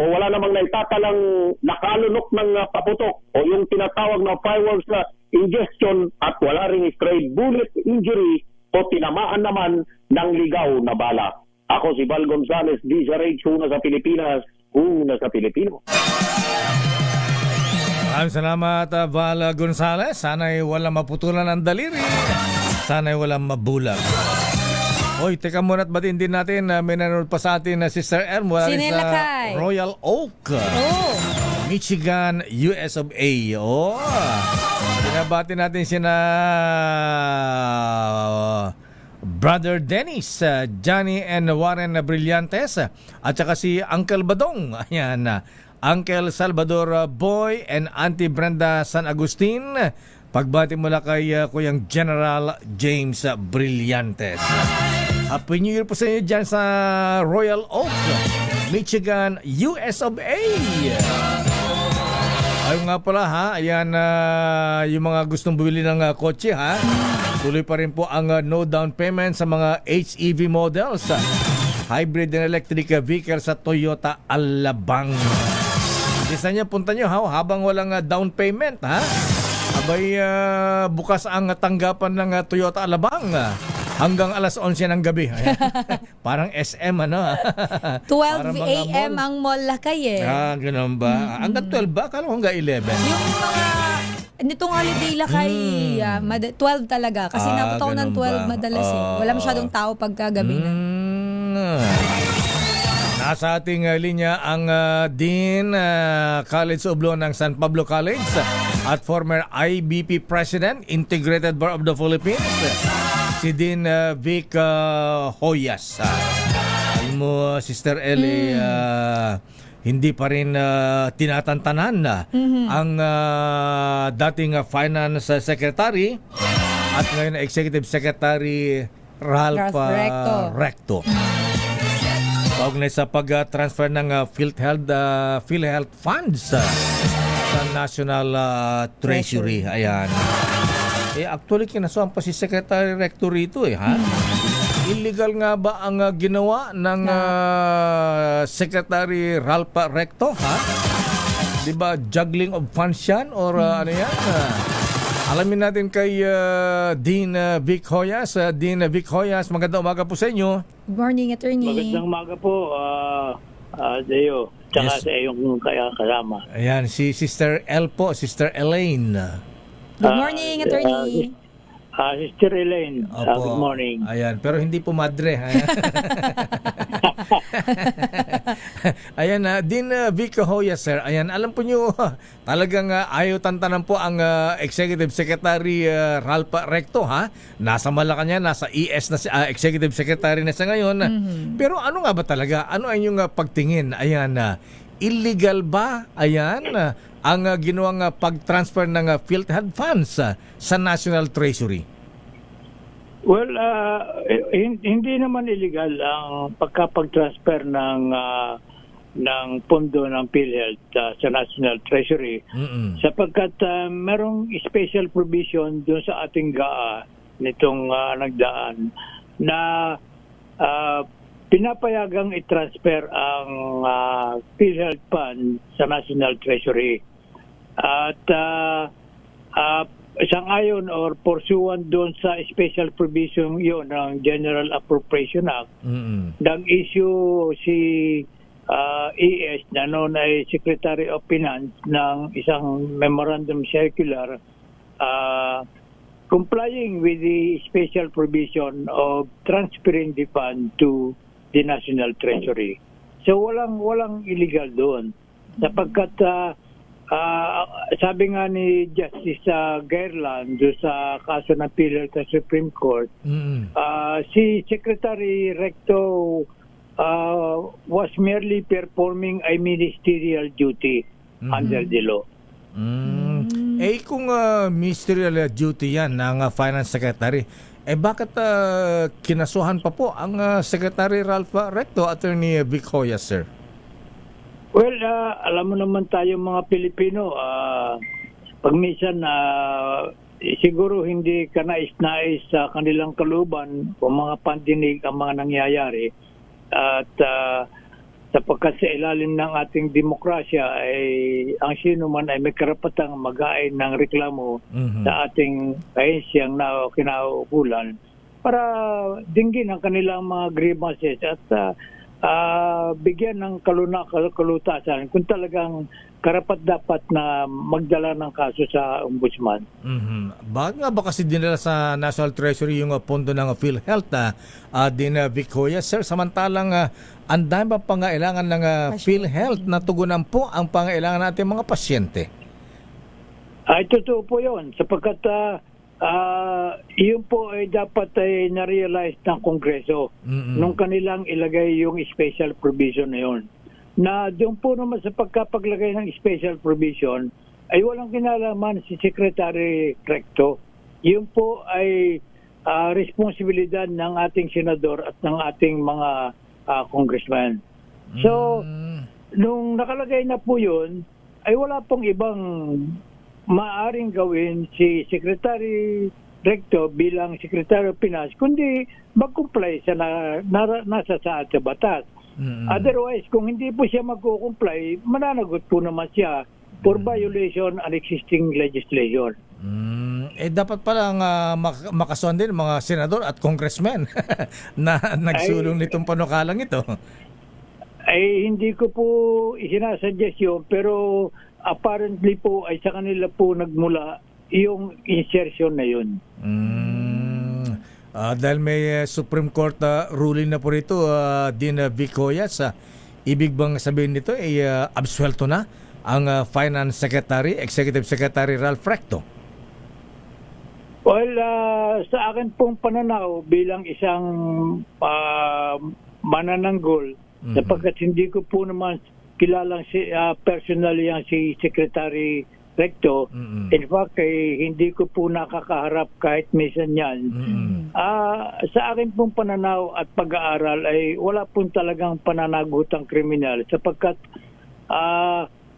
wala namang naitatalang nakalunok ng paputok o yung tinatawag na fireworks na ingestion at wala ring stray bullet injury o tinamaan naman ng ligaw na bala. Ako si Val Gonzales, DZRH, una sa Pilipinas, una sa Pilipino. Maraming salamat, Val Gonzales. Sana'y walang maputulan ang daliri. Sana'y walang mabulag. Hoy, teka muna at batiin din natin na may nanonood pa sa atin na Sister R mula rin sa Sinilakay. Royal Oak, Michigan, US of A. Binabati natin sina Brother Dennis, Johnny and Warren Brillantes, at saka si Uncle Badong. Ayan, Uncle Salvador Boy and Auntie Brenda San Agustin. Pagbati mula kay Kuyang General James Brillantes. Happy New Year po sa inyo dyan sa Royal Oak, Michigan, US of A. Ayun nga pala ha, ayan yung mga gustong bumili ng kotse ha. Tuloy pa rin po ang no down payment sa mga HEV models, hybrid and electric vehicle sa Toyota Alabang. Isa niya punta nyo ha, habang walang down payment ha. Abay bukas ang tanggapan ng Toyota Alabang hanggang alas 11 ng gabi. Ayan. Parang SM ano. 12 a.m. ang mall Lakay Ganun ba? Hanggang 12 ba? Kala ko hanggang 11. Yung mga nitong holiday Lakay, 12 talaga. Kasi napunta ko ng 12 madalas Wala masyadong tao pagkagabi na. Nasa ating linya ang Dean College of Law ng San Pablo College at former IBP President, Integrated Bar of the Philippines, si Dean Vic Hoyas. Alam mo, Sister Ellie, hindi pa rin tinatantanan ang dating Finance Secretary at ngayon Executive Secretary Ralph Recto. Kaugnay sa pag-transfer ng PhilHealth funds sa National Treasury. Ayan. Actually, kinasuhan pa si Secretary Recto rito ha? Illegal nga ba ang ginawa ng Secretary Ralph Recto ha? Diba juggling of funds yan? Or ano yan? Alamin natin kay Dean Vic Hoyas. Dean Vic Hoyas, magandang umaga po sa inyo. Good morning, Attorney. Magandang umaga po, Deo. Tsaka Yes. sa iyong kasama. Ayan, si Sister L po, Sister Elaine. Good morning, Attorney. Sister Elaine, Opo. good morning. Ayan, pero hindi po madre. Ayan, Dean Vic Hoyas, sir. Ayan, alam po nyo, talagang ayaw tantanan po ang Executive Secretary Ralph Recto, ha? Nasa Malacanang, nasa ES na Executive Secretary na siya ngayon. Pero ano nga ba talaga? Ano ang inyong pagtingin? Ayan, illegal ba? Ayan, ang ginawang pag-transfer ng PhilHealth funds sa National Treasury? Well, hindi naman illegal ang pagkapag-transfer ng pondo ng PhilHealth sa National Treasury sapagkat merong special provision doon sa ating GAA nitong nagdaan na pinapayagang i-transfer ang PhilHealth Fund sa National Treasury. At sang-ayon or pursuant doon sa special provision yon ng General Appropriation Act, nag-issue si ES na noon ay Secretary of Finance ng isang memorandum circular complying with the special provision of transferring the fund to the National Treasury. So walang illegal doon sapagkat sabi nga ni Justice Garland doon sa kaso ng PhilHealth sa Supreme Court, si Secretary Recto was merely performing a ministerial duty under the law. Kung ministerial duty yan ng Finance Secretary, bakit kinasuhan pa po ang Secretary Ralph Recto, Attorney Vic Hoyas, sir? Well, alam mo naman tayo mga Pilipino, pag minsan siguro hindi kanais-nais sa kanilang kaluban o mga pandinig ang mga nangyayari at sapagkat sa ilalim ng ating demokrasya ay ang sino man ay may karapatang mag-ain ng reklamo sa ating ahensyang kinaukulan para dinggin ang kanilang mga grievances at bigyan ng kalutasan kung talagang karapat dapat na magdala ng kaso sa ombudsman. Bakit nga ba kasi dinala sa National Treasury yung pondo ng PhilHealth din Vic Hoya, sir? Samantalang ang dami pa pangailangan ng PhilHealth na tugunan po ang pangailangan natin mga pasyente. Ay, totoo po yun. Sapagkat yun po ay dapat ay na-realize ng Kongreso nung kanilang ilagay yung special provision na yun. Na doon po naman sa pagkapaglagay ng special provision ay walang kinalaman si Secretary Recto. Yun po ay responsibilidad ng ating senador at ng ating mga congressman. So, nung nakalagay na po yun, ay wala pong ibang maaring gawin si Secretary Recto bilang Secretary of Finance kundi mag-comply sa nasa sa batas. Otherwise, kung hindi po siya mag-comply, mananagot po naman siya for violation of existing legislation. Dapat palang makasuhan din mga senador at congressmen na nagsulong nitong panukalang ito. Ay hindi ko po isinasuggest yun, pero apparently po ay sa kanila po nagmula yung insertion na yun. Dahil may Supreme Court ruling na po rito, din Vic Hoya, ibig bang sabihin nito ay absuelto na ang Finance Secretary, Executive Secretary Ralph Recto? Well, sa akin pong pananaw bilang isang manananggol, sapagkat hindi ko po naman kilalang personally ang si Secretary Recto. In fact, hindi ko po nakakaharap kahit minsan yan. Sa akin pong pananaw at pag-aaral ay wala pong talagang pananagutang kriminal sapagkat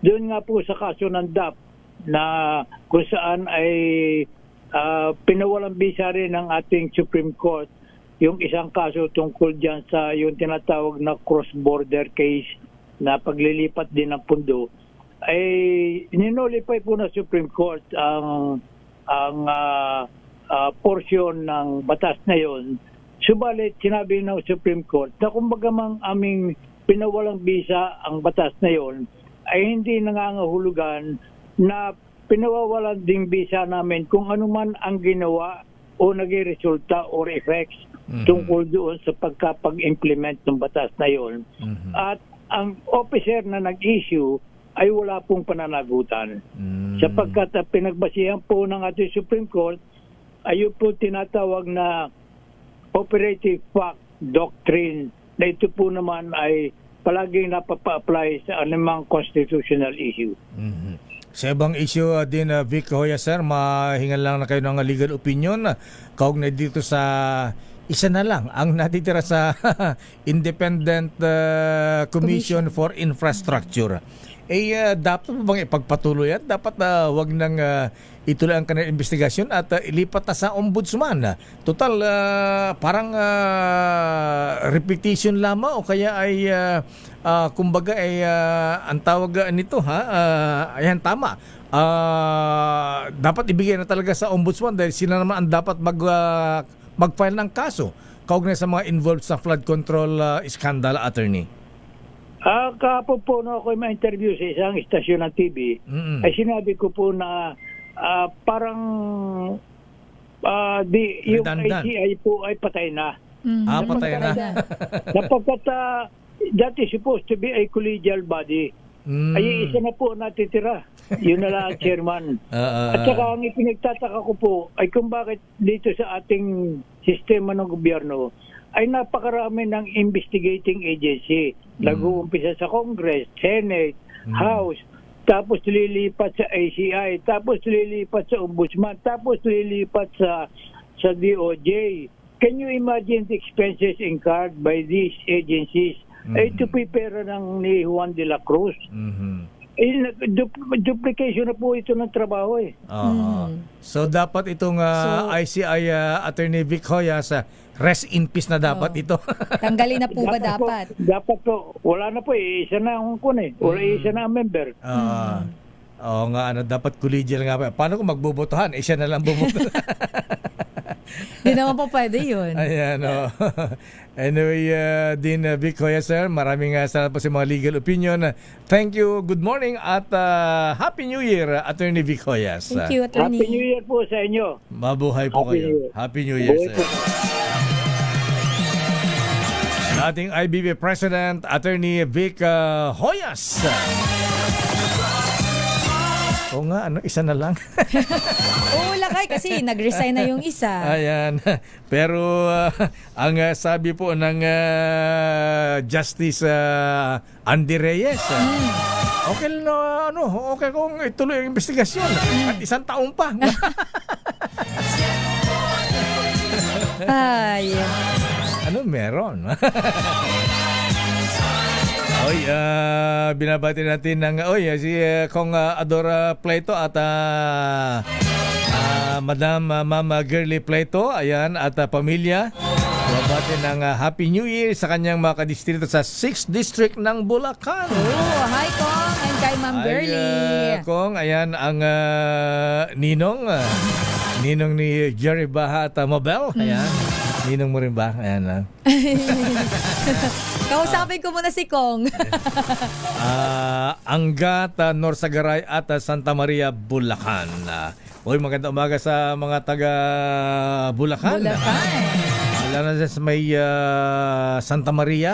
doon nga po sa kaso ng DAP na kung saan ay pinawalang bisa rin ng ating Supreme Court yung isang kaso tungkol dyan sa yung tinatawag na cross-border case na paglilipat din ng pundo, ay ninolify po na Supreme Court ang portion ng batas na yon. Subalit sinabi ng Supreme Court na kumbaga mang aming pinawalang bisa ang batas na yon ay hindi nangangahulugan na pinawawalan ding bisa namin kung ano man ang ginawa o naging resulta or effects tungkol doon sa pagkapag-implement ng batas na yon. At ang officer na nag-issue ay wala pong pananagutan. Sapagkat pinagbasihan po ng ating Supreme Court ay yung po tinatawag na operative fact doctrine na ito po naman ay palaging napapa-apply sa anumang constitutional issue. Sa ibang issue din, Vic Hoya, sir, mahingan lang na kayo ng legal opinion kaugnay dito sa isa na lang ang natitira sa Independent Commission for Infrastructure. Dapat bang ipagpatuloy yan? Dapat wag nang ituloy ang kanilang investigasyon at ilipat na sa ombudsman. Total, parang repetition lamang o kaya ay kumbaga ay ang tawag nito ayan tama. Dapat ibigay na talaga sa ombudsman dahil sila naman ang dapat mag-file ng kaso kaugnay sa mga involved sa flood control scandal, attorney. Kahapon po na ako ma-interview sa isang istasyon ng TV, ay sinabi ko po na parang yung ACI po ay patay na. Patay na. Napagkat that is supposed to be a collegial body. Ay isa na po natitira. Yun na lang ang chairman. At saka ang ipinagtataka ko po ay kung bakit dito sa ating sistema ng gobyerno ay napakarami ng investigating agency. Nag-uumpisa sa Congress, Senate, House, tapos lilipat sa ACI, tapos lilipat sa Ombudsman, tapos lilipat sa DOJ. Can you imagine the expenses incurred by these agencies? Ito po pera ng ni Juan de la Cruz. Duplication na po ito ng trabaho eh. So dapat itong ICI Attorney Vic Hoya sa rest in peace na dapat ito. Tanggalin na po ba dapat? Dapat po. Wala na po eh. Isa na ang kun eh. Wala isa na ang member. Oo nga, dapat collegial nga pa. Paano kung magbobotohan? Siya na lang bumoto. Hindi naman po pwede yun. Ayan, oh. Anyway, Dean Vic Hoya, sir, maraming salamat po sa mga legal opinion. Thank you, good morning, at Happy New Year, Attorney Vic Hoyas. Thank you, Attorney. Happy New Year po sa inyo. Mabuhay po Happy kayo. New Year. Happy New Year, Buhay sir. po. Dating IBB President, Attorney Vic Hoyas. O nga, isa na lang. Oo, lakay kasi nag-resign na yung isa. Ayan. Pero ang sabi po ng Justice Andy Reyes, okay na, okay kung ituloy ang investigasyon at 1 taon pa. Ay. Ano meron? Oy, binabati natin ng si Kong Adora Plato at Madam Mama Girly Plato, ayan, at pamilya. Binabati ng Happy New Year sa kanyang mga kadistrito sa 6th District ng Bulacan. Oh, hi Kong and kay Ma'am Girly. Kong, ayan ang ninong ni Jerry Baha at Mabel, ayan. Ninong mo rin ba? Ayan. Kausapin ko muna si Kong. Angat, Norsagaray at Santa Maria, Bulacan. Uy, maganda umaga sa mga taga Bulacan. Lalo na sa may Santa Maria.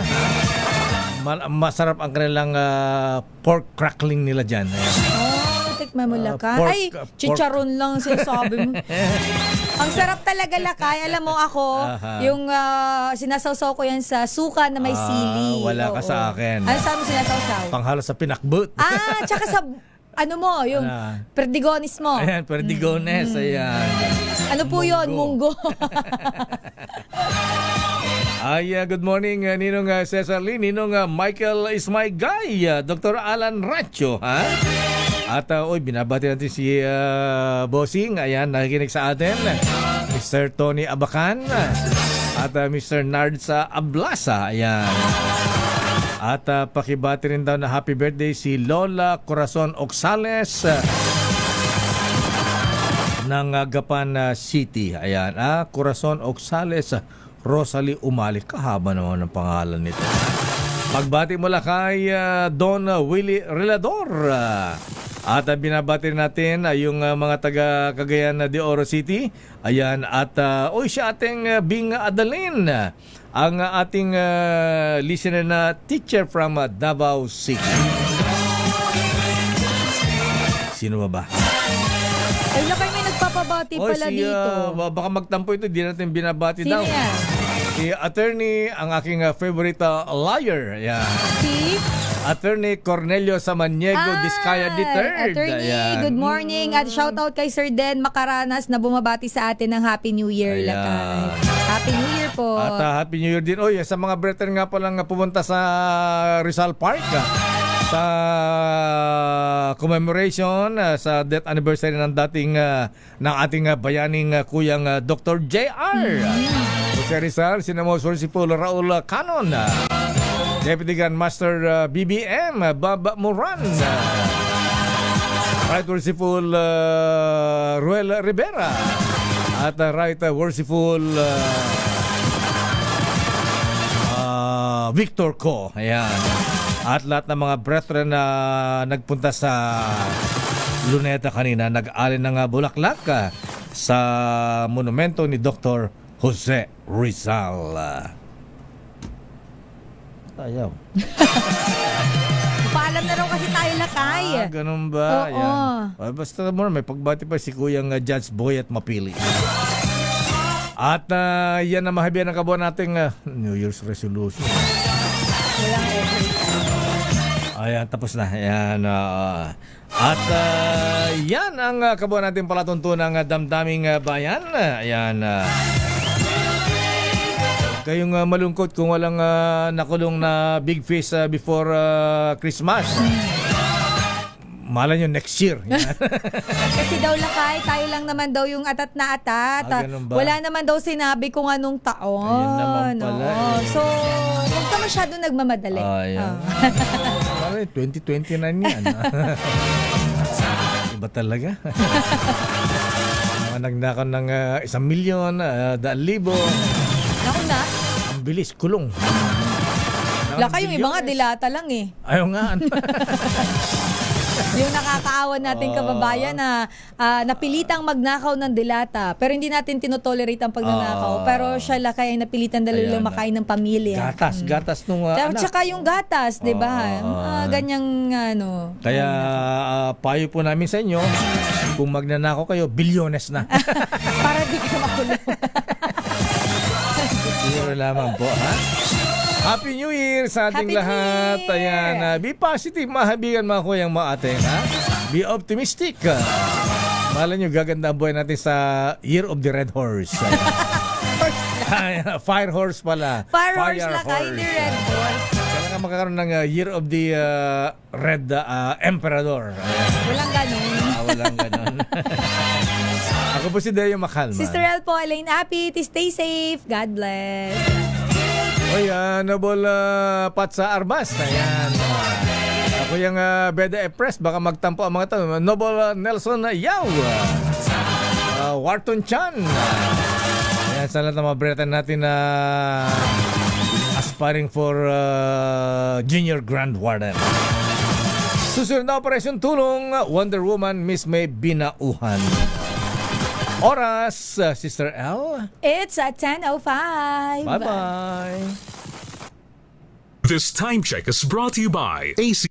Masarap ang kanilang pork crackling nila dyan. Tikman mo lakay. Ay, chicharon lang sinasabi mo. Ang sarap talaga lakay. Alam mo ako, yung sinasawsaw ko yan sa suka na may sili. Wala ka sa akin. Ano saan mo sinasawsaw? Panghalo sa pinakbut. Tsaka sa yung perdigones mo. Ayan, perdigones. Ayan. Ano po yun? Munggo. Good morning, Ninong Cesar Lee. Ninong Michael is my guy. Dr. Alan Racho, ha? At binabati natin si Bossing. Ayan, nakikinig sa atin. Mr. Tony Abacan. At Mr. Nard sa Ablasa. Ayan. At pakibati rin daw na happy birthday si Lola Corazon Oxales ng Gapan City. Ayan, Corazon Oxales, Rosalie Umali. Kahaba naman ang pangalan nito. Pagbati mula kay Don Willie Relador. At binabati natin yung mga taga Cagayan de Oro City. Ayan, at siya ating Bing Adalin, ang ating listener na teacher from Davao City. Sino ba? Ay, lakay may nagpapabati pala dito. Baka magtampo ito, di natin binabati daw. Sino yan? Si Attorney, ang aking favorite liar. Ayan. Si? Attorney Cornelio Samaniego Discaya III. Attorney, Ayan. good morning. At shoutout kay Sir Den Macaranas na bumabati sa atin ng Happy New Year. Lakay. Happy New Year po. At Happy New Year din. Sa mga brethren nga palang pumunta sa Rizal Park sa commemoration sa death anniversary ng ating bayaning kuyang Dr. J.R. Jose Rizal, Sinamos Municipal Raul Canon, Deputy Grandmaster BBM Baba Moran, Right Worshipful Ruel Rivera, at Right Worshipful Victor Co. Ayan. At lahat ng mga brethren na nagpunta sa Luneta kanina, nag-alin ng bulaklak sa monumento ni Dr. Jose Rizal. Ayaw. Paalam na raw kasi tayo lakay. Ganun ba? Oo. Ayan. Basta mo may pagbati pa si Kuyang Judge Boy at Mapili. At yan ang mahabian ng kabuan nating New Year's resolution. Walang overtime. Ayan, tapos na. Ayan. At yan ang kabuan natin palatuntunang damdaming bayan. Ayan. Kayong malungkot kung walang nakulong na big fish before Christmas. Malay nyo next year. Kasi daw lakay, tayo lang naman daw yung atat na atat. Wala naman daw sinabi kung anong taon. Ayun naman pala. So, huwag ka masyado nagmamadali. Ayan. 2029 yan. Iba talaga. Mga nagnakaw ng 1,000,000, 2,000,000. Naku na. Ang bilis, kulong. Laka yung ibang nga dilata lang eh. Ayaw nga. Yung nakakaawa nating kababayan na napilitang magnakaw ng dilata pero hindi natin tinotolerate ang pagnanakaw. Pero siya lakay ay napilitan dahil lumakain ng pamilya. Gatas nung anak. Tsaka yung gatas, di ba? Ganyang ano. Kaya payo po namin sa inyo, kung magnanakaw kayo, bilyones na. Para di ka makulong. Zero lamang po, ha? Happy New Year sa ating Happy New lahat. Year! Ayan, be positive, mahabigan mga kuyang mga ate, ha? Be optimistic. Malay nyo, gaganda ang buhay natin sa Year of the Red Horse. Fire Horse pala. Fire horse lakay, hindi red horse. Kailangan magkakaroon ng Year of the Red Emperador. Ayan. Walang ganun. Walang ganun. Ako po si Deo Makalma. Sister El po, Elaine Apit, stay safe. God bless. Oy, Noble Patsa Arbas. Ayan. Ako yung Beda Epres. Baka magtampo ang mga tao. Noble Nelson Yao. Wharton Chan. Ayan, sa lahat ng mga Breton natin na aspiring for Junior Grand Warden. Susunod na Operasyon Tulong, Wonder Woman, Miss May Binauhan. Oras, Sister L. It's at 10:05. Bye-bye. This time check is brought to you by AC.